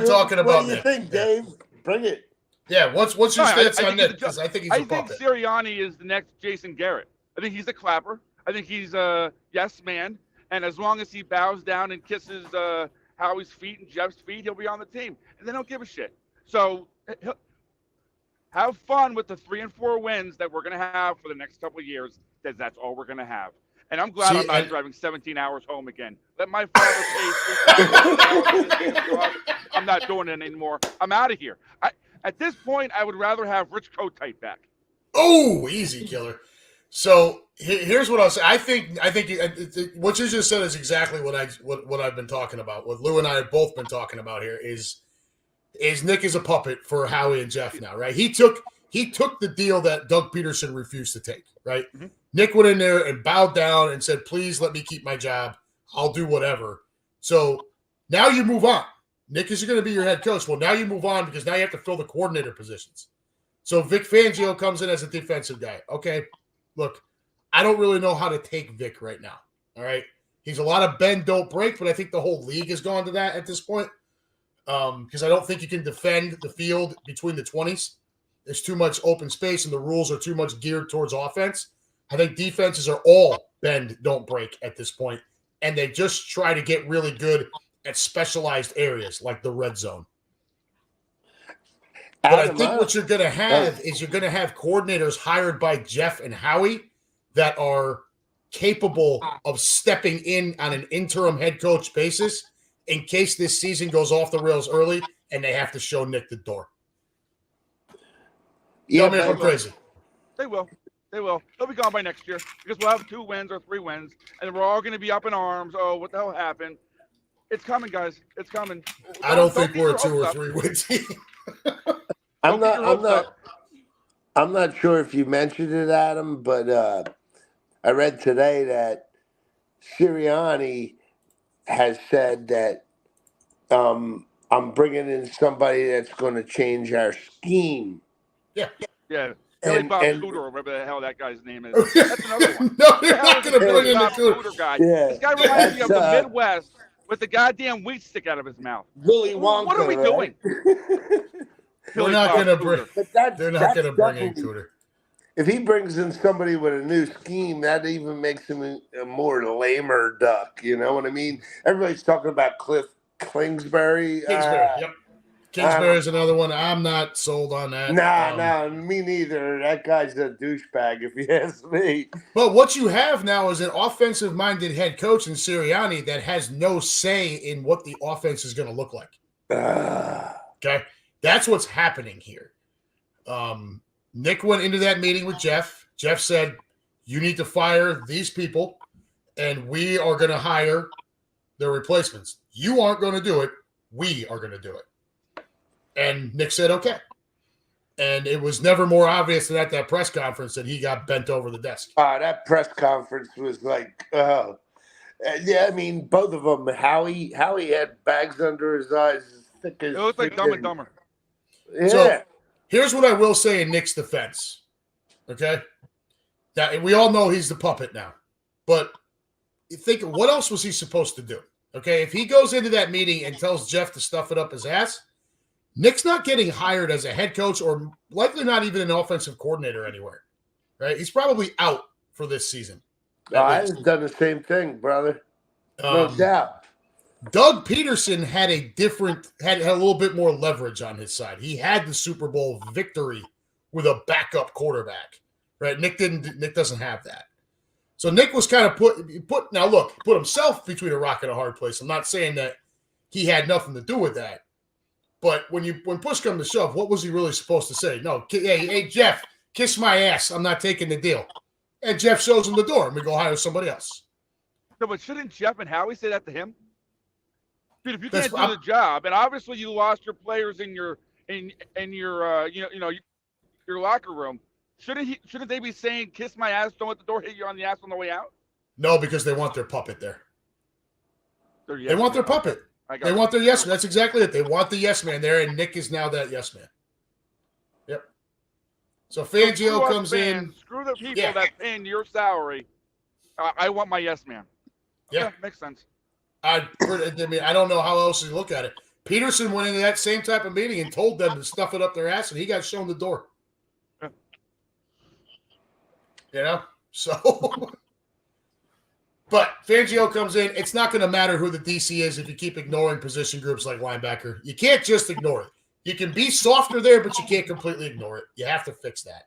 talking about that. What do you think, Dave? Bring it. Yeah, what's your stance on that? Because I think he's a puppet. I think Sirianni is the next Jason Garrett. I think he's a clapper. I think he's a yes man. And as long as he bows down and kisses Howie's feet and Jeff's feet, he'll be on the team. And they don't give a shit. So have fun with the 3 and 4 wins that we're going to have for the next couple of years, because that's all we're going to have. And I'm glad I'm not driving 17 hours home again. Let my father pay. I'm not doing it anymore. I'm out of here. At this point, I would rather have Rich Kotite back. Oh, easy, killer. So here's what I'll say. I think what you just said is exactly what I've been talking about. What Lou and I have both been talking about here is Nick is a puppet for Howie and Jeff now, right? He took the deal that Doug Peterson refused to take, right? Mm-hmm. Nick went in there and bowed down and said, "Please let me keep my job. I'll do whatever." So now you move on. Nick is going to be your head coach. Well, now you move on because now you have to fill the coordinator positions. So Vic Fangio comes in as a defensive guy. Okay. Look, I don't really know how to take Vic right now. All right. He's a lot of bend, don't break, but I think the whole league has gone to that at this point. Because I don't think you can defend the field between the 20s. There's too much open space and the rules are too much geared towards offense. I think defenses are all bend, don't break at this point, and they just try to get really good at specialized areas like the red zone. But I think what you're going to have is you're going to have coordinators hired by Jeff and Howie that are capable of stepping in on an interim head coach basis in case this season goes off the rails early and they have to show Nick the door. Yeah, Tell me if I'm crazy. They will. They will. They'll be gone by next year because we'll have 2 wins or 3 wins, and we're all going to be up in arms. Oh, what the hell happened? It's coming, guys. It's coming. I don't think get we're a your 2 or hopes 3 win team. I'm Don't get your hopes up. I'm not sure if you mentioned it, Adam, but I read today that Sirianni has said that I'm bringing in somebody that's going to change our scheme. Yeah. Billy And- Bob and- Cooter, or whatever the hell that guy's name is. That's another one. No, The you're hell not is going to this bring Billy in the Bob Cooter. Cooter guy? Yeah, This guy reminds me of the that's, Midwest with the goddamn wheat stick out of his mouth. Willy Wonka. What are we doing? They're not going to bring. But that's, They're not that's going to bring in definitely- Cooter. If he brings in somebody with a new scheme, that even makes him a more lamer duck. You know what I mean? Everybody's talking about Cliff Kingsbury. Kingsbury, yep. Kingsbury is another one. I'm not sold on that. Nah, me neither. That guy's a douchebag, if you ask me. But what you have now is an offensive-minded head coach in Sirianni that has no say in what the offense is going to look like. Okay? That's what's happening here. Nick went into that meeting with Jeff. Jeff said, you need to fire these people, and we are going to hire their replacements. You aren't going to do it. We are going to do it. And Nick said, okay. And it was never more obvious than at that press conference that he got bent over the desk. That press conference was like, yeah, I mean, both of them. Howie had bags under his eyes as thick as It looks like Dumb and Dumber. Yeah. So here's what I will say in Nick's defense. Okay? That we all know he's the puppet now. But think, what else was he supposed to do? Okay, if he goes into that meeting and tells Jeff to stuff it up his ass, Nick's not getting hired as a head coach or likely not even an offensive coordinator anywhere, right? He's probably out for this season. I've done the same thing, brother. No doubt. Doug Peterson had a little bit more leverage on his side. He had the Super Bowl victory with a backup quarterback, right? Nick doesn't have that. So Nick was kind of put himself between a rock and a hard place. I'm not saying that he had nothing to do with that. But when push comes to shove, what was he really supposed to say? No, hey, Jeff, kiss my ass. I'm not taking the deal. And Jeff shows him the door, and we go hire somebody else. No, but shouldn't Jeff and Howie say that to him? Dude, if you That's- can't do the job, and obviously you lost your players in your your locker room, shouldn't they be saying, "Kiss my ass, don't let the door hit you on the ass on the way out"? No, because they want their puppet there. They want their puppet. They want their yes man. That's exactly it. They want the yes man there, and Nick is now that yes man. Yep. So Fangio comes in. Screw the people that's paying your salary. I want my yes man. Yeah, makes sense. I mean, I don't know how else to look at it. Peterson went into that same type of meeting and told them to stuff it up their ass, and he got shown the door. Yeah. You know? So, but Fangio comes in. It's not going to matter who the DC is if you keep ignoring position groups like linebacker. You can't just ignore it. You can be softer there, but you can't completely ignore it. You have to fix that.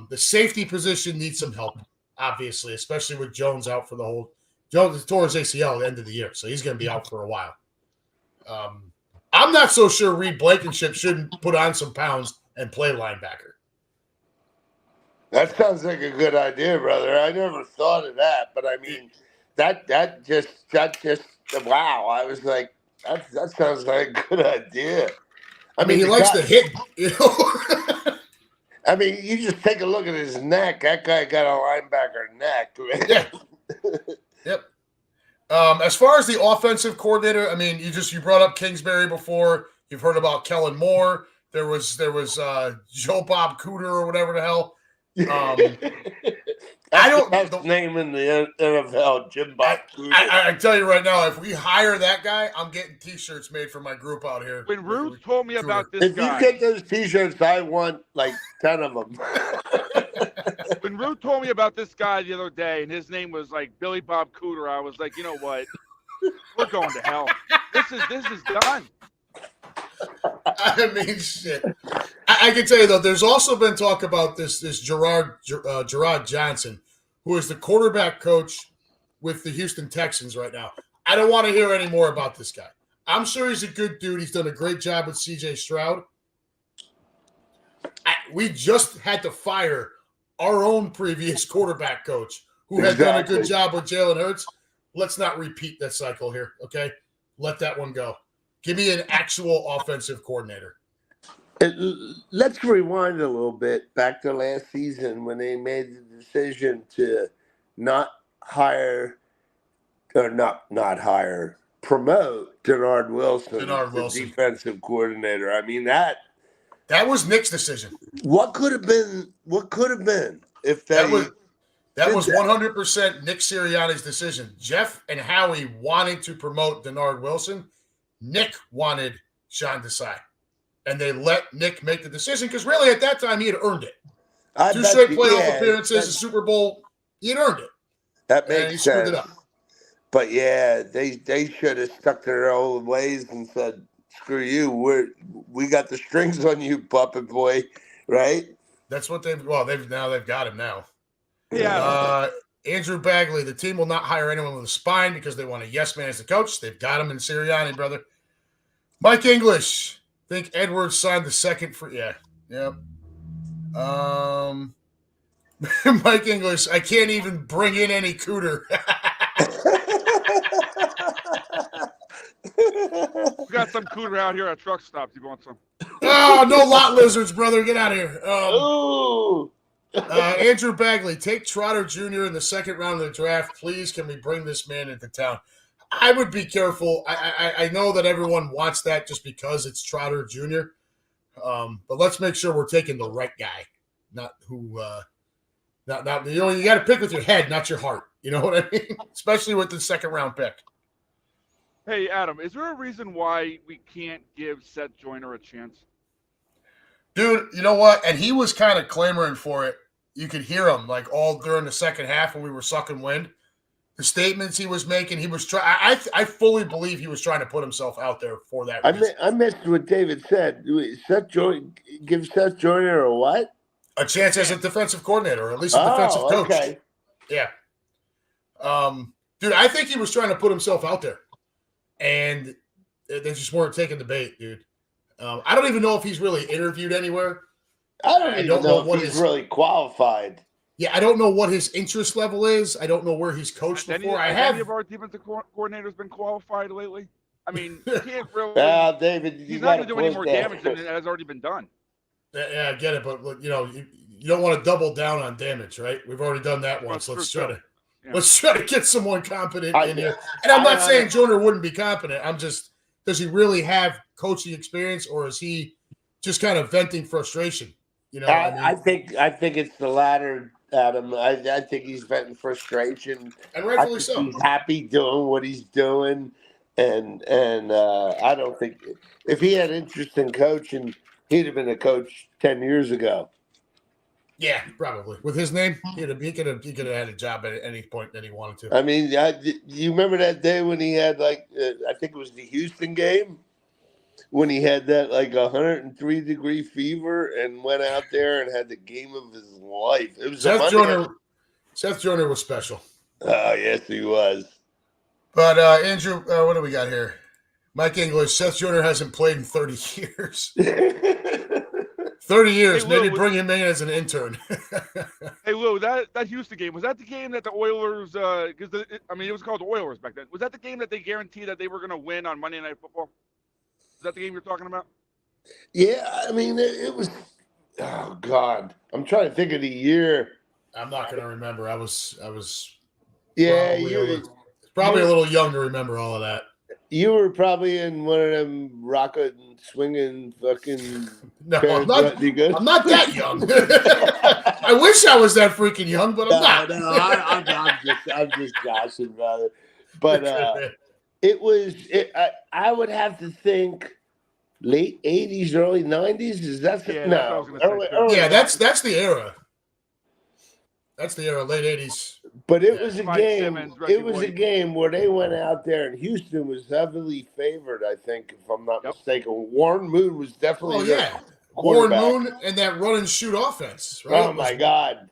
The safety position needs some help, obviously, especially with Jones out for the whole – Jones tore his ACL at the end of the year, so he's going to be out for a while. I'm not so sure Reed Blankenship shouldn't put on some pounds and play linebacker. That sounds like a good idea, brother. I never thought of that, but I mean, that just wow. I was like, that sounds like a good idea. I mean, he likes to hit, you know. I mean, you just take a look at his neck. That guy got a linebacker neck. Man. Yeah. Yep. As far as the offensive coordinator, I mean, you brought up Kingsbury before. You've heard about Kellen Moore. There was Joe Bob Cooter or whatever the hell. I don't know the name in the NFL, Jim Bob Cooter. I tell you right now, if we hire that guy, I'm getting T-shirts made for my group out here. When Ruth told me about this guy, if you get those T-shirts, I want like 10 of them. When Ruth told me about this guy the other day, and his name was like Billy Bob Cooter, I was like, you know what? We're going to hell. This is done. I mean, shit. I can tell you though, there's also been talk about this Gerard Johnson, who is the quarterback coach with the Houston Texans right now. I don't want to hear any more about this guy. I'm sure he's a good dude. He's done a great job with C.J. Stroud. We just had to fire our own previous quarterback coach who had done a good job with Jalen Hurts. Let's not repeat that cycle here, okay? Let that one go. Give me an actual offensive coordinator. Let's rewind a little bit back to last season when they made the decision to not hire or not hire, promote Denard Wilson as defensive coordinator. I mean, that was Nick's decision. What could have been if that was 100% Nick Sirianni's decision. Jeff and Howie wanted to promote Denard Wilson. Nick wanted Sean Desai. And they let Nick make the decision because really at that time he had earned it. 2 straight playoff appearances, a Super Bowl, he had earned it. That makes sense. It up. But yeah, they should have stuck to their old ways and said, "Screw you, we got the strings on you, puppet boy," right? That's what they've got him now. Yeah. Andrew Bagley, the team will not hire anyone with a spine because they want a yes man as the coach. They've got him in Sirianni, brother. Mike English. Think Edwards signed the second for Yep. Mike English, I can't even bring in any cooter. We got some cooter out here at truck stops. You want some? Oh, no lot lizards, brother. Get out of here. Andrew Bagley, take Trotter Jr. in the second round of the draft. Please, can we bring this man into town? I would be careful. I know that everyone wants that just because it's Trotter Jr. But let's make sure we're taking the right guy, not who. Not you know. You got to pick with your head, not your heart. You know what I mean? Especially with the second round pick. Hey Adam, is there a reason why we can't give Seth Joyner a chance? Dude, you know what? And he was kind of clamoring for it. You could hear him like all during the second half when we were sucking wind. The statements he was making, he was trying. I fully believe he was trying to put himself out there for that reason. I missed what David said. Give Seth Joyner a what? A chance as a defensive coordinator, or at least a defensive coach. Okay. Yeah. Dude, I think he was trying to put himself out there, and they just weren't taking the bait, dude. I don't even know if he's really interviewed anywhere. I don't know if he's really qualified. Yeah, I don't know what his interest level is. I don't know where he's coached before. Has any of our defensive coordinators been qualified lately? I mean, you can't really. David, he's not going to do any more damage than has already been done. Yeah, I get it, but you know, you don't want to double down on damage, right? We've already done that once. Let's try to get someone competent in here. And I'm not saying Joyner wouldn't be competent. I'm just, does he really have coaching experience, or is he just kind of venting frustration? You know, I think it's the latter, Adam. I think he's venting frustration, and rightfully so. He's happy doing what he's doing, and I don't think if he had interest in coaching, he'd have been a coach 10 years ago. Yeah, probably. With his name, he could have had a job at any point that he wanted to. I mean, you remember that day when he had I think it was the Houston game, when he had that 103-degree fever and went out there and had the game of his life. It was Seth Joyner was special. Oh, yes, he was. But Andrew, what do we got here? Mike English, Seth Joyner hasn't played in 30 years. 30 years. Hey, Lou, maybe bring him in as an intern. Hey, Lou, that Houston game, was that the game that the Oilers, it was called the Oilers back then. Was that the game that they guaranteed that they were going to win on Monday Night Football? Is that the game you're talking about? Yeah, I mean, it was, oh, God. I'm trying to think of the year. I'm not going to remember. I was yeah, probably a little young to remember all of that. You were probably in one of them rocket and swinging fucking. No, I'm not that young. I wish I was that freaking young, but I'm not. No, I'm just joshing, brother. But I would have to think late 80s, early 90s. Is that early? Yeah, that's the era. That's the era, late 80s. But it was a game. It was a game where they went out there, and Houston was heavily favored. I think, if I'm not mistaken, Warren Moon was definitely Warren Moon and that run and shoot offense. Right? Oh my God!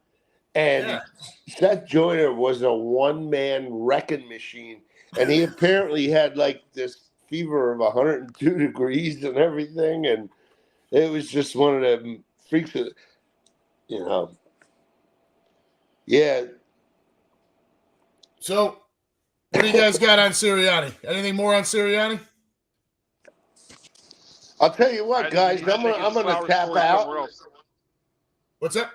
And Seth Joyner was a one-man wrecking machine. And he apparently had like this fever of 102 degrees and everything. And it was just one of the freaks of, Yeah. So, what do you guys got on Sirianni? Anything more on Sirianni? I'll tell you what, guys. I'm gonna tap out. What's that?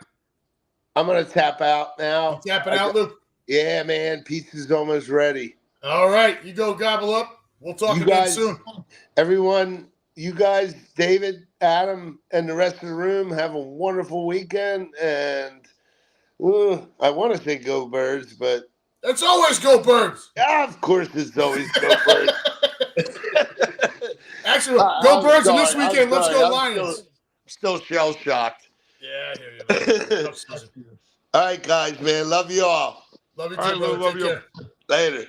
I'm gonna tap out now. You tapping out, Luke? Yeah, man. Pizza's almost ready. All right, you go gobble up. We'll talk again soon. Everyone, you guys, David, Adam, and the rest of the room, have a wonderful weekend. And I want to say go Birds, but it's always go Birds. Yeah, of course, it's always go Birds. Actually, go Birds, and this weekend, let's go Lions. Still shell shocked. Yeah, I hear you. All right, guys, man. Love you all. Love you too, brother. Love you. Later.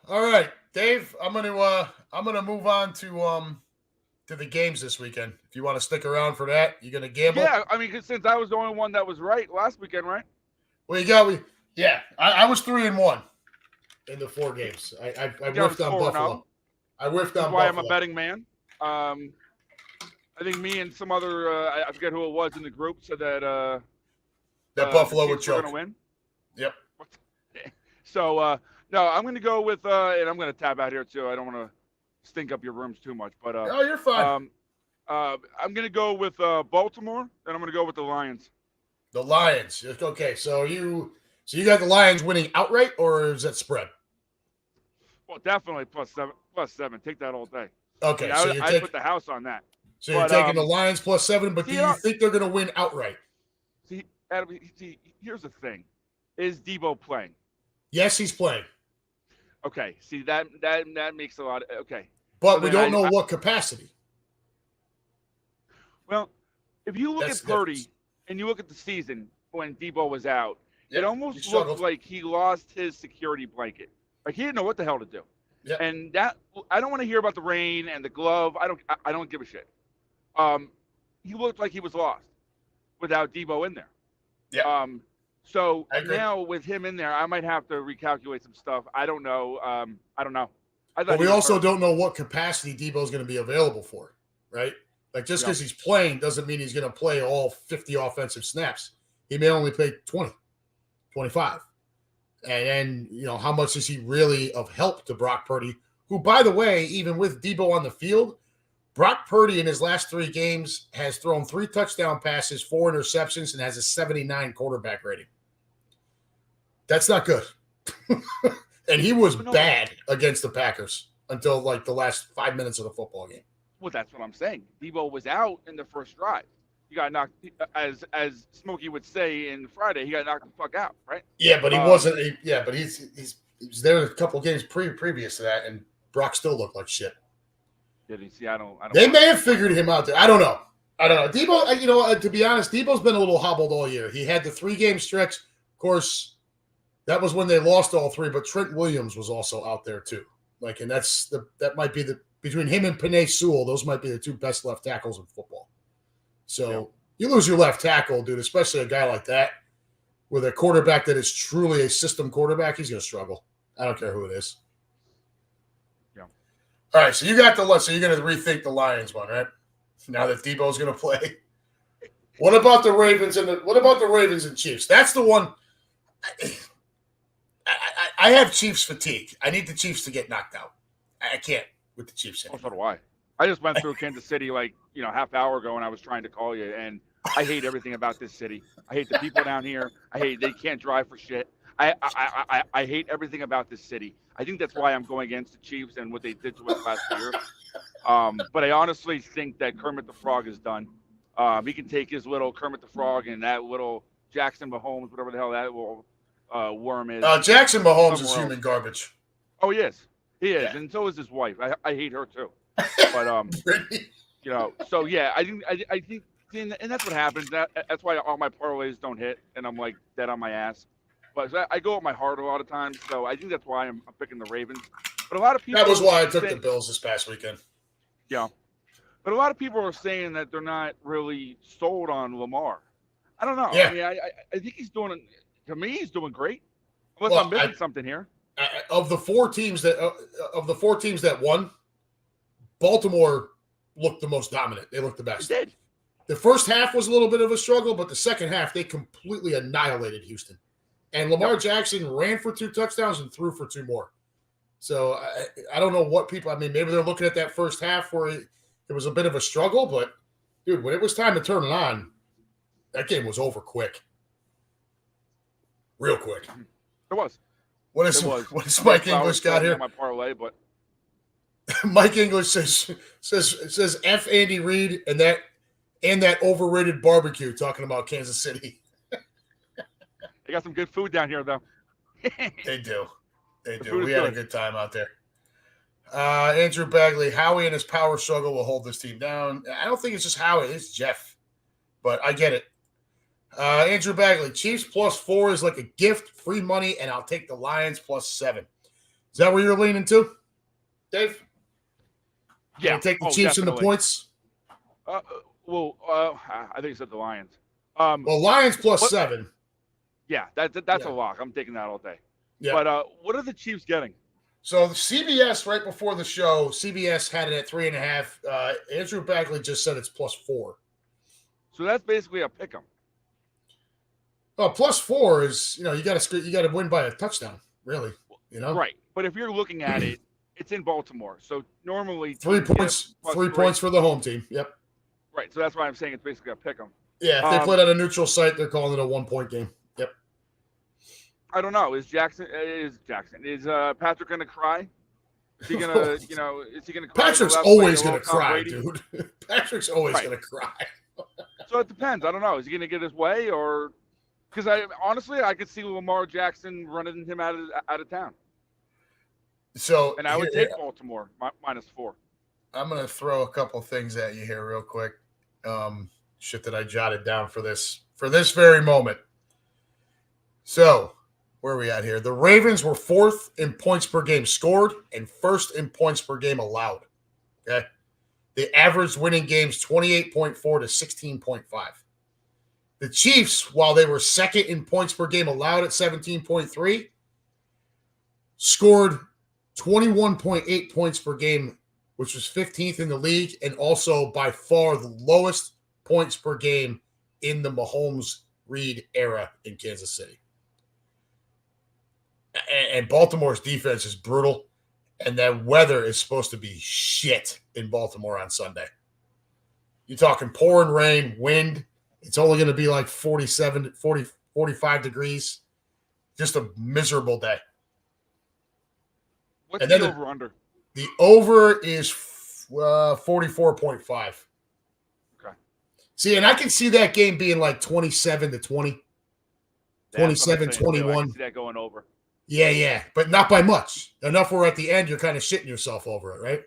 All right, Dave. I'm gonna move on to the games this weekend. If you want to stick around for that, you gonna gamble? Yeah, I mean, since I was the only one that was right last weekend, right? Well, you got me. Yeah, I was 3-1 in the 4 games. I whiffed on Buffalo. I whiffed on Buffalo. That's why I'm a betting man. I think me and some other I forget who it was in the group said that Buffalo would choke. Going to win. Yep. So no, I'm going to go with and I'm going to tap out here too. I don't want to stink up your rooms too much, but oh, you're fine. I'm going to go with Baltimore, and I'm going to go with the Lions. The Lions. Okay, so you got the Lions winning outright, or is that spread? Well, definitely +7. Take that all day. Okay, so I put the house on that. So you're taking the Lions +7, but do you think they're going to win outright? See, Adam, here's the thing: is Debo playing? Yes, he's playing. Okay, see that makes a lot of okay. But so we don't know what capacity. Well, if you look at Purdy and you look at the season when Debo was out, it almost looked like he lost his security blanket. Like he didn't know what the hell to do. Yep. And that I don't want to hear about the rain and the glove. I don't give a shit. He looked like he was lost without Debo in there. Yeah. So now with him in there, I might have to recalculate some stuff. I don't know. But we also don't know what capacity Debo's going to be available for, right? Like just because he's playing doesn't mean he's going to play all 50 offensive snaps. He may only play 20, 25. And then, how much is he really of help to Brock Purdy, who, by the way, even with Debo on the field, Brock Purdy in his last 3 games has thrown 3 touchdown passes, 4 interceptions, and has a 79 quarterback rating. That's not good. And he was bad against the Packers until like the last 5 minutes of the football game. Well, that's what I'm saying. Debo was out in the first drive. He got knocked, as Smokey would say in Friday, he got knocked the fuck out, right? Yeah, but he wasn't. But he was there a couple games previous to that, and Brock still looked like shit. Did he see? I don't. They may have figured him out there. I don't know. Debo, to be honest, Debo's been a little hobbled all year. He had the 3-game stretch. Of course, that was when they lost all 3. But Trent Williams was also out there too. And that might be between him and Penei Sewell. Those might be the 2 best left tackles in football. So you lose your left tackle, dude, especially a guy like that with a quarterback that is truly a system quarterback. He's going to struggle. I don't care who it is. Yeah. All right, so you got so you're going to rethink the Lions one, right? Now that Debo's going to play. What about the Ravens and Chiefs? That's the one. I have Chiefs fatigue. I need the Chiefs to get knocked out. I can't with the Chiefs anymore. So do I. I just went through Kansas City half hour ago, and I was trying to call you, and I hate everything about this city. I hate the people down here. I hate they can't drive for shit. I hate everything about this city. I think that's why I'm going against the Chiefs and what they did to us last year. But I honestly think that Kermit the Frog is done. He can take his little Kermit the Frog and that little Jackson Mahomes, whatever the hell that little worm is. Jackson Mahomes is human garbage. Oh, he is. He is, and so is his wife. I hate her too. But so yeah, I think, and that's what happens. That's why all my parlays don't hit, and I'm like dead on my ass. But I go with my heart a lot of times, so I think that's why I'm picking the Ravens. But a lot of people. That was why I took the Bills this past weekend. Yeah, but a lot of people are saying that they're not really sold on Lamar. I don't know. Yeah. I mean, I think he's doing. To me, he's doing great. Unless I'm missing something here. Of the four teams that won, Baltimore looked the most dominant. They looked the best. They did. The first half was a little bit of a struggle, but the second half they completely annihilated Houston. And Lamar Jackson ran for 2 touchdowns and threw for 2 more. So I don't know what people. I mean, maybe they're looking at that first half where it was a bit of a struggle, but dude, when it was time to turn it on, that game was over quick, real quick. It was. What is Mike English got here? My parlay, but Mike English says F Andy Reid and that overrated barbecue. Talking about Kansas City. They got some good food down here, though. They do. The We had a good time out there. Andrew Bagley, Howie and his power struggle will hold this team down. I don't think it's just Howie, it's Jeff. But I get it. Andrew Bagley, Chiefs +4 is like a gift, free money, and I'll take the Lions +7. Is that where you're leaning to, Dave? Yeah. You take the Chiefs and the points? I think you said the Lions. Well, Lions +7. Yeah, that's a lock. I'm taking that all day. Yeah. But what are the Chiefs getting? So the CBS right before the show, CBS had it at 3.5. Andrew Bagley just said it's +4. So that's basically a pick 'em. Well, +4 is you got to win by a touchdown, really. Right. But if you're looking at it, it's in Baltimore. So normally 3 points, 3 points for the home team. Yep. Right. So that's why I'm saying it's basically a pick 'em. Yeah, if they played on a neutral site, they're calling it a 1-point game. Yep. I don't know. Is Patrick going to cry? Is he going to, is he going to cry? Patrick's always going to cry, dude. Patrick's always going to cry. So it depends. I don't know. Is he going to get his way or because I could see Lamar Jackson running him out of town. So and I would take Baltimore -4. I'm going to throw a couple things at you here real quick. Shit that I jotted down for this very moment. So where are we at here? The Ravens were 4th in points per game scored and 1st in points per game allowed. Okay. The average winning games 28.4 to 16.5. The Chiefs, while they were 2nd in points per game allowed at 17.3, scored 21.8 points per game, which was 15th in the league, and also by far the lowest points per game in the Mahomes-Reed era in Kansas City. And Baltimore's defense is brutal, and that weather is supposed to be shit in Baltimore on Sunday. You're talking pouring rain, wind. It's only going to be like 45 degrees. Just a miserable day. What's the over-under? The over is 44.5. Okay. See, and I can see that game being like 27-20. 27-21. I can see that going over. Yeah, but not by much. Enough where at the end you're kind of shitting yourself over it, right?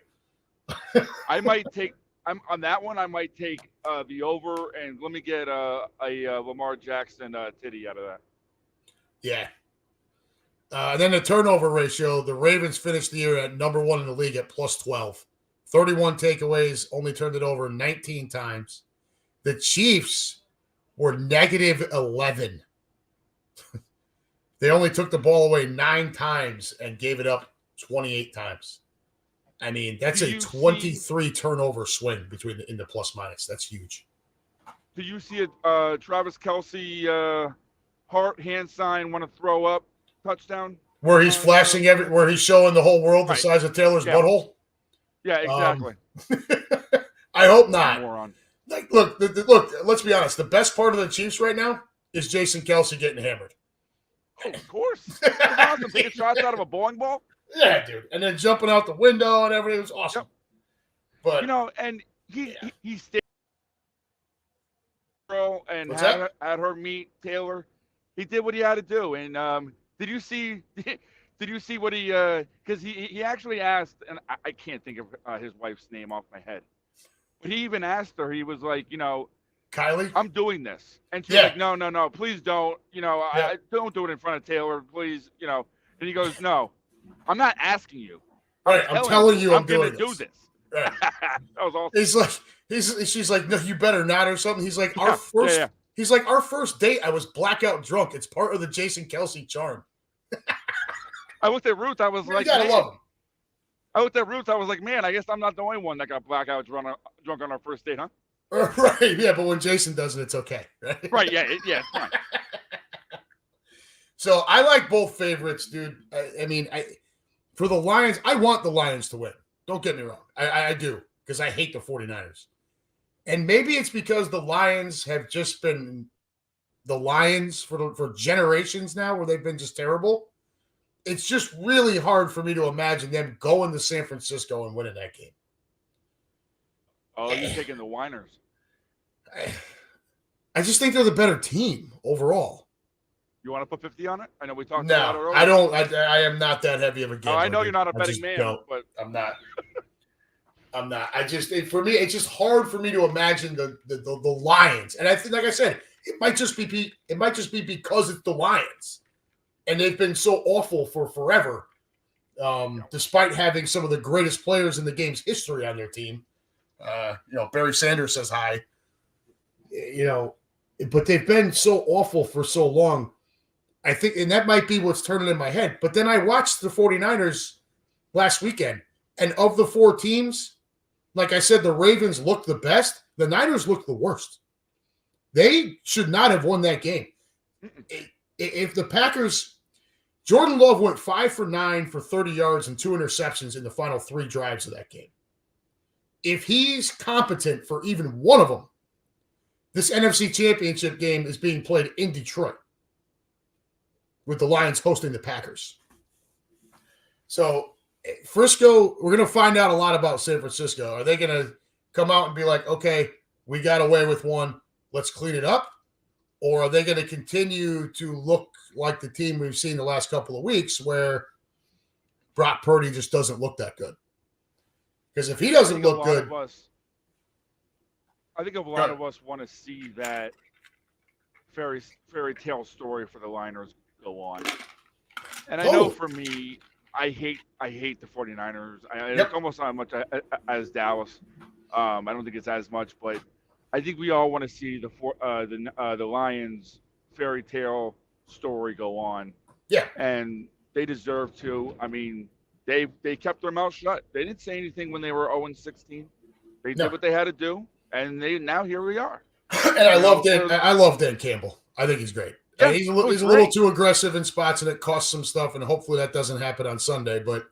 I might take on that one. I might take the over, and let me get a Lamar Jackson titty out of that. Yeah. And then the turnover ratio, the Ravens finished the year at number 1 in the league at +12. 31 takeaways, only turned it over 19 times. The Chiefs were -11. They only took the ball away 9 times and gave it up 28 times. I mean, that's a 23 turnover swing in the plus-minus. That's huge. Do you see a Travis Kelce heart hand sign, want to throw up touchdown? Where he's flashing where he's showing the whole world the size of Taylor's butthole? Yeah, exactly. I hope not. Look, let's be honest. The best part of the Chiefs right now is Jason Kelce getting hammered. Oh, of course. It was awesome. Taking shots out of a bowling ball. Yeah, dude. And then jumping out the window and everything was awesome. Yep. But and he stayed and had her meet Taylor. He did what he had to do. And did you see what he because he actually asked, and I can't think of his wife's name off my head. But he even asked her, he was like, Kylie, I'm doing this. And she's like, no, please don't. I don't do it in front of Taylor, please. And he goes, no, I'm not asking you. I'm telling you I'm going to do this. Right. That was awesome. She's like, no, you better not or something. He's like, our He's like, our first date, I was blackout drunk. It's part of the Jason Kelsey charm. I looked at Roots. I was You like, gotta man. love him. I looked at Roots. I was like, man, I guess I'm not the only one that got blackout drunk on our first date, huh? Right, yeah, but when Jason does it, it's okay. Right, Right, yeah, it's fine. So I like both favorites, dude. I mean, for the Lions, I want the Lions to win. Don't get me wrong. I do, because I hate the 49ers. And maybe it's because the Lions have just been the Lions for generations now, where they've been just terrible. It's just really hard for me to imagine them going to San Francisco and winning that game. Oh, you're taking the Whiners. I just think they're the better team overall. You want to put 50 on it? I know we talked about it No, earlier. I don't. I am not that heavy of a gambler. Oh, I know you're not a I betting just man, don't. but I'm not. I'm not. For me, it's just hard for me to imagine the Lions. And I think, like I said, it might just be because it's the Lions, and they've been so awful for forever, despite having some of the greatest players in the game's history on their team. Barry Sanders says hi. But they've been so awful for so long. I think, and that might be what's turning in my head. But then I watched the 49ers last weekend, and of the four teams, like I said, the Ravens looked the best. The Niners looked the worst. They should not have won that game. If the Packers, Jordan Love went 5 for 9 for 30 yards and 2 interceptions in the final 3 drives of that game. If he's competent for even one of them, this NFC Championship game is being played in Detroit, with the Lions hosting the Packers. So, Frisco, we're going to find out a lot about San Francisco. Are they going to come out and be like, okay, we got away with one, let's clean it up? Or are they going to continue to look like the team we've seen the last couple of weeks, where Brock Purdy just doesn't look that good? Because if he doesn't look good, I think a lot of us want to see that fairy tale story for the Liners go on. And I know for me, I hate the 49ers. It's almost not as much as Dallas. I don't think it's as much, but I think we all want to see the Lions fairy tale story go on. Yeah. And they deserve to. I mean, they kept their mouth shut. They didn't say anything when they were 0-16. They did what they had to do, and now here we are. And I love Dan Campbell. I think he's great. Yeah, he's a little too aggressive in spots, and it costs some stuff, and hopefully that doesn't happen on Sunday. But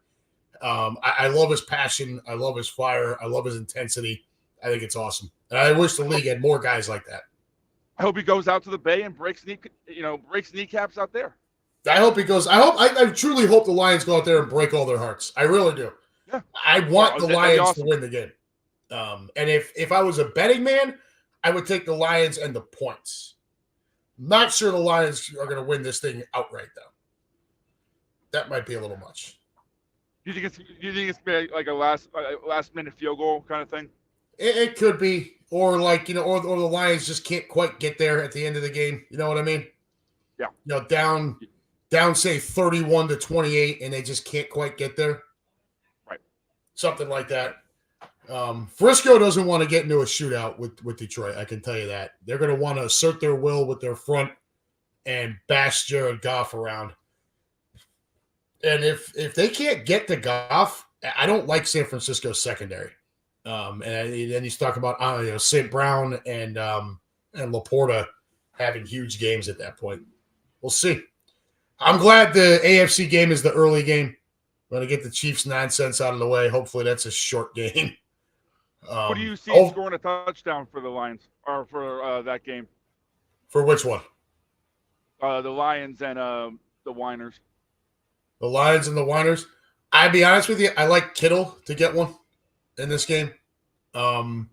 I love his passion. I love his fire. I love his intensity. I think it's awesome. And I wish the league had more guys like that. I hope he goes out to the Bay and breaks kneecaps out there. I hope he goes. I truly hope the Lions go out there and break all their hearts. I really do. Yeah. I want the Lions to win the game. And if I was a betting man, I would take the Lions and the points. Not sure the Lions are going to win this thing outright, though. That might be a little much. Do you think it's like a last minute field goal kind of thing? It could be, or or the Lions just can't quite get there at the end of the game. You know what I mean? Yeah. Down say 31-28, and they just can't quite get there. Right. Something like that. Frisco doesn't want to get into a shootout with Detroit. I can tell you that. They're going to want to assert their will with their front and bash Jared Goff around. And if they can't get to Goff, I don't like San Francisco's secondary. And then he's talking about St. Brown and Laporta having huge games at that point. We'll see. I'm glad the AFC game is the early game. We're going to get the Chiefs nonsense out of the way. Hopefully that's a short game. What do you see scoring a touchdown for the Lions or for that game? For which one? The Lions and the Whiners. The Lions and the Whiners. I'll be honest with you, I like Kittle to get one in this game. And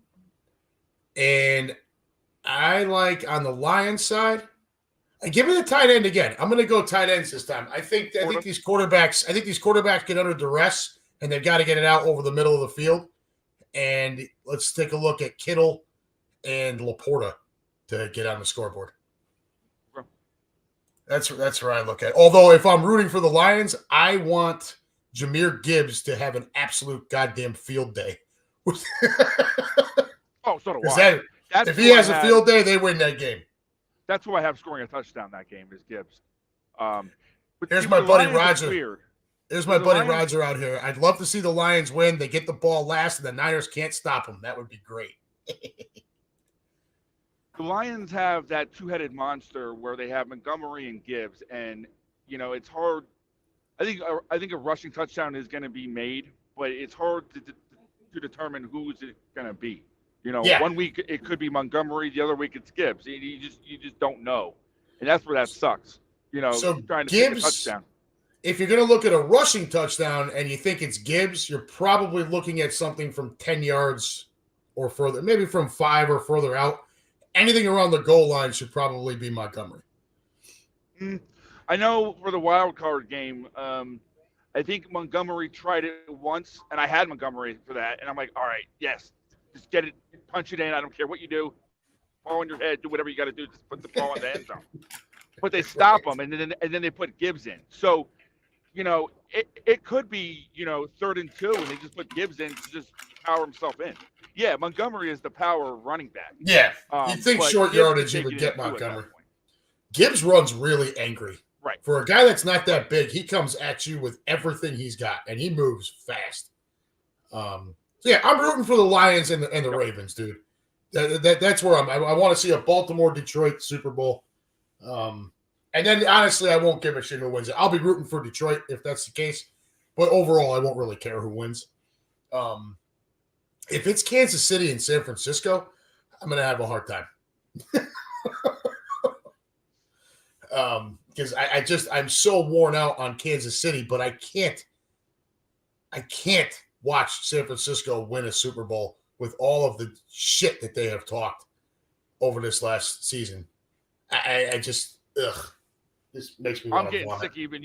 I like on the Lions side, give me the tight end again. I'm going to go tight ends this time. I think these quarterbacks get under duress, and they've got to get it out over the middle of the field. And let's take a look at Kittle and Laporta to get on the scoreboard. That's where I look at. Although if I'm rooting for the Lions, I want Jahmyr Gibbs to have an absolute goddamn field day. So do I. If he has a field day, they win that game. That's who I have scoring a touchdown that game is Gibbs. But Here's see, my the buddy Lions are Roger. weird. Here's my The buddy Lions- Roger out here. I'd love to see the Lions win. They get the ball last, and the Niners can't stop them. That would be great. The Lions have that two-headed monster where they have Montgomery and Gibbs, and it's hard. I think a rushing touchdown is going to be made, but it's hard to determine who's it going to be. Yeah. 1 week it could be Montgomery, the other week it's Gibbs. You just don't know, and that's where that sucks. So trying to Gibbs, pick a touchdown. If you're going to look at a rushing touchdown and you think it's Gibbs, you're probably looking at something from 10 yards or further, maybe from 5 or further out. Anything around the goal line should probably be Montgomery. I know for the wild card game, I think Montgomery tried it once, and I had Montgomery for that, and I'm like, all right, yes, just get it, punch it in. I don't care what you do, ball in your head, do whatever you got to do, just put the ball in the end zone. But they stop him, and then they put Gibbs in. So, it could be 3rd and 2, and they just put Gibbs in to just power himself in. Yeah, Montgomery is the power running back. Yeah, you'd think short yardage you would get Montgomery. Gibbs runs really angry. Right. For a guy that's not that big, he comes at you with everything he's got, and he moves fast. So yeah, I'm rooting for the Lions and the Ravens, dude. That's where I want to see a Baltimore-Detroit Super Bowl. And then, honestly, I won't give a shit who wins it. I'll be rooting for Detroit if that's the case. But overall, I won't really care who wins. If it's Kansas City and San Francisco, I'm going to have a hard time. Because I'm so worn out on Kansas City, but I can't watch San Francisco win a Super Bowl with all of the shit that they have talked over this last season. I just, this makes me want to getting vomit. sick even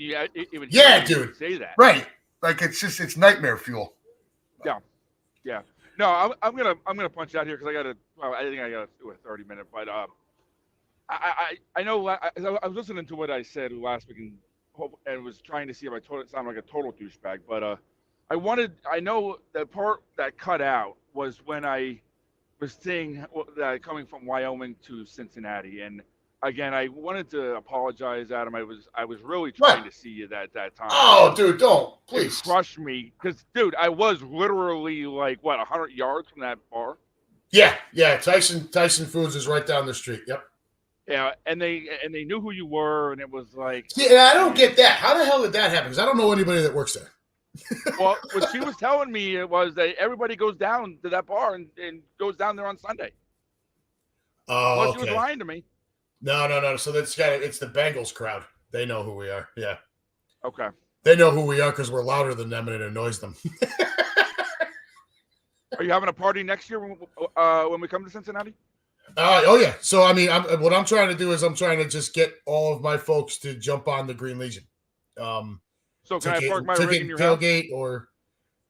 Yeah, dude. Say that. Right. Like it's nightmare fuel. Yeah. No, I'm gonna punch out here because I think I gotta do a 30-minute. But I know I was listening to what I said last week and was trying to see if I sound like a total douchebag. But I know the part that cut out was when I was saying that coming from Wyoming to Cincinnati. And again, I wanted to apologize, Adam. I was really trying to see you that time. Oh, dude, don't please crush me, because dude, I was literally like 100 yards from that bar. Yeah. Tyson Foods is right down the street. Yep. Yeah, and they knew who you were, and it was like. Yeah, I don't get that. How the hell did that happen? Because I don't know anybody that works there. Well, what she was telling me it was that everybody goes down to that bar and goes down there on Sunday. Oh, well, okay. she was lying to me. No. So it's the Bengals crowd. They know who we are. Yeah. Okay. They know who we are because we're louder than them and it annoys them. Are you having a party next year when we come to Cincinnati? Oh yeah. So I mean, what I'm trying to do is I'm trying to just get all of my folks to jump on the Green Legion. So can I park my rig in your tailgate house? Or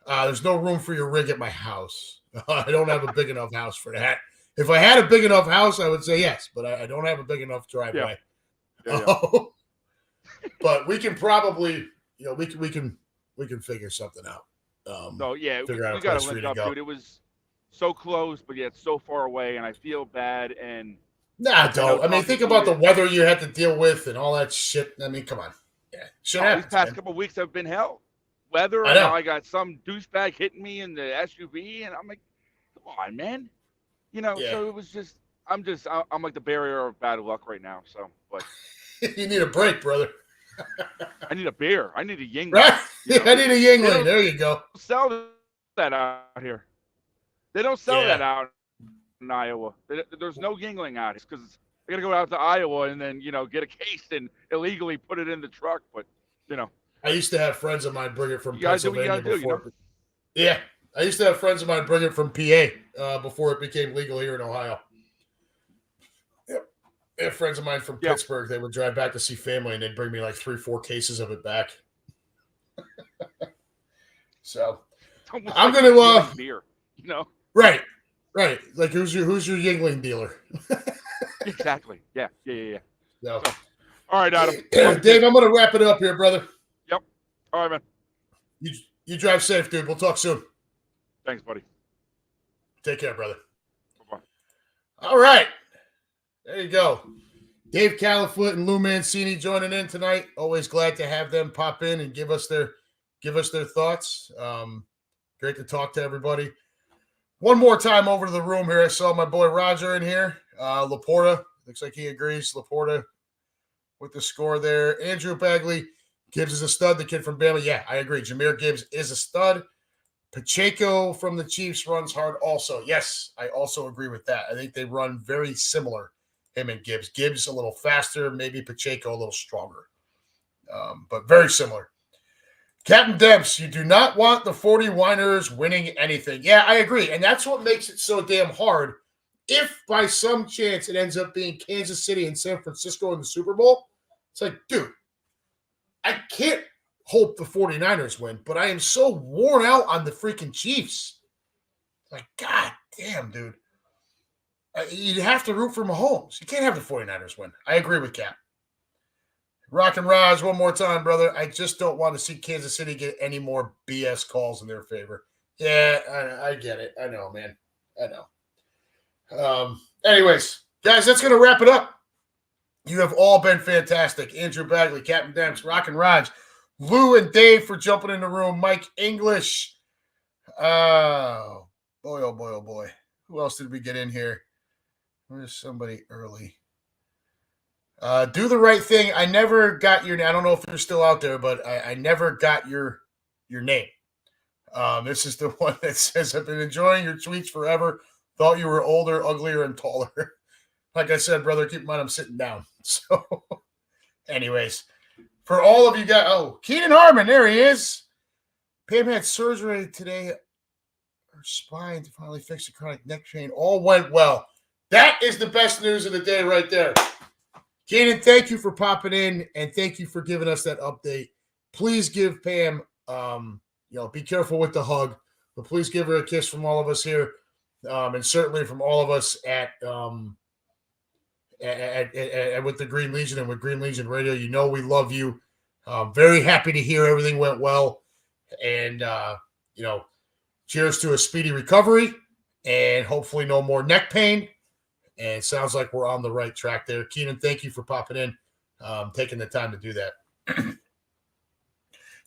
there's no room for your rig at my house. I don't have a big enough house for that. If I had a big enough house, I would say yes, but I don't have a big enough driveway. Yeah. But we can probably, we can figure something out. So yeah, we got to link up, dude. It was so close, but yet so far away, and I feel bad. And nah, don't. I mean, think about the weather you had to deal with and all that shit. I mean, come on. Yeah, these past couple of weeks have been hell. Weather, and now I got some douchebag hitting me in the SUV, and I'm like, come on, man. So it was just, I'm like the barrier of bad luck right now. So, but you need a break, brother. I need a beer. I need a Yingling. Right? I need a Yingling. There you go. Sell that out here. They don't sell that out in Iowa. There's no Yingling out here because I got to go out to Iowa and then get a case and illegally put it in the truck. But I used to have friends of mine bring it from Pennsylvania before. Do, Yeah, I used to have friends of mine bring it from PA before it became legal here in Ohio. Yep. I had friends of mine from Pittsburgh. They would drive back to see family, and they'd bring me like 3-4 cases of it back. So I'm going to beer, Right. Like who's your Yingling dealer? Exactly. Yeah. No. So, all right, Adam. Dave, I'm going to wrap it up here, brother. Yep. All right, man. You drive safe, dude. We'll talk soon. Thanks, buddy. Take care, brother. Bye-bye. All right. There you go. Dave Califoot and Lou Mancini joining in tonight. Always glad to have them pop in and give us their thoughts. Great to talk to everybody. One more time over to the room here. I saw my boy Roger in here. Laporta, looks like he agrees. Laporta with the score there. Andrew Bagley, Gibbs is a stud. The kid from Bama. Yeah, I agree. Jahmyr Gibbs is a stud. Pacheco from the Chiefs runs hard also. Yes, I also agree with that. I think they run very similar, him and Gibbs. Gibbs a little faster, maybe Pacheco a little stronger, but very similar. Captain Debs, you do not want the 49ers winning anything. Yeah, I agree. And that's what makes it so damn hard. If by some chance it ends up being Kansas City and San Francisco in the Super Bowl, it's like, dude, I can't hope the 49ers win, but I am so worn out on the freaking Chiefs. Like, God damn, dude. You'd have to root for Mahomes. You can't have the 49ers win. I agree with Cap. Rock and Raj, one more time, brother. I just don't want to see Kansas City get any more BS calls in their favor. Yeah, I get it. I know, man. I know. Anyways, guys, that's going to wrap it up. You have all been fantastic. Andrew Bagley, Captain Demps, Rock and Raj, Lou and Dave for jumping in the room. Mike English. Oh, boy, oh, boy, oh, boy. Who else did we get in here? Where's somebody early? Do the right thing. I never got your name. I don't know if you're still out there, but I never got your name. This is the one that says, I've been enjoying your tweets forever. Thought you were older, uglier, and taller. Like I said, brother, keep in mind I'm sitting down. So, anyways, for all of you guys, Keenan Harmon, there he is. Pam had surgery today. Her spine to finally fix the chronic neck pain. All went well. That is the best news of the day right there. Keenan, thank you for popping in, and thank you for giving us that update. Please give Pam, be careful with the hug, but please give her a kiss from all of us here, and certainly from all of us at with the Green Legion and with Green Legion Radio. You know we love you. Very happy to hear everything went well, and cheers to a speedy recovery, and hopefully no more neck pain. And it sounds like we're on the right track there. Keenan, thank you for popping in, taking the time to do that.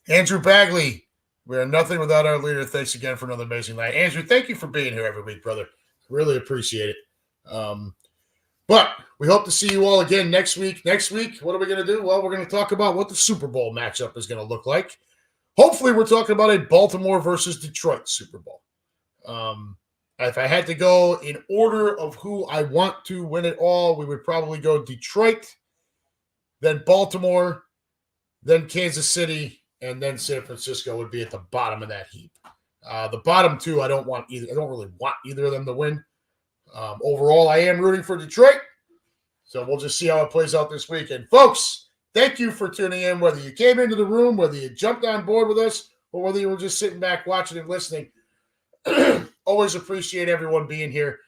Andrew Bagley, we are nothing without our leader. Thanks again for another amazing night. Andrew, thank you for being here every week, brother. Really appreciate it. But we hope to see you all again next week. Next week, what are we going to do? Well, we're going to talk about what the Super Bowl matchup is going to look like. Hopefully, we're talking about a Baltimore versus Detroit Super Bowl. If I had to go in order of who I want to win it all, we would probably go Detroit, then Baltimore, then Kansas City, and then San Francisco would be at the bottom of that heap. The bottom two, I don't want either. I don't really want either of them to win. Overall, I am rooting for Detroit. So we'll just see how it plays out this weekend. Folks, thank you for tuning in, whether you came into the room, whether you jumped on board with us, or whether you were just sitting back watching and listening. Always appreciate everyone being here.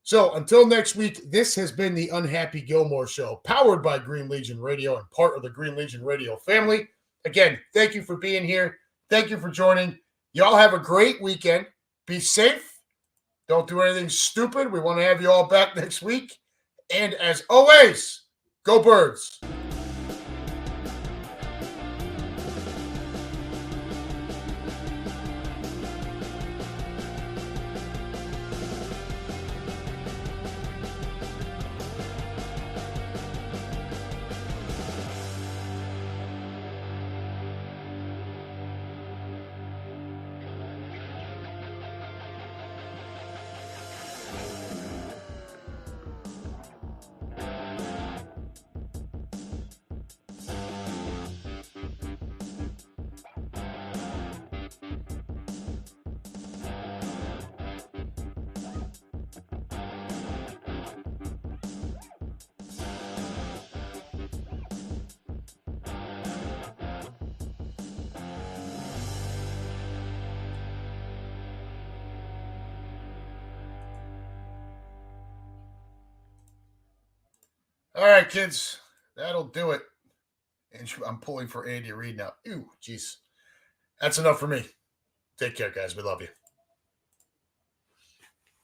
So until next week, this has been the Unhappy Gilmore Show, powered by Green Legion Radio and part of the Green Legion Radio family. Again, thank you for being here. Thank you for joining. Y'all have a great weekend. Be safe. Don't do anything stupid. We want to have you all back next week. And as always, go Birds. All right, kids, that'll do it. And I'm pulling for Andy Reid now. Ew, jeez. That's enough for me. Take care, guys. We love you.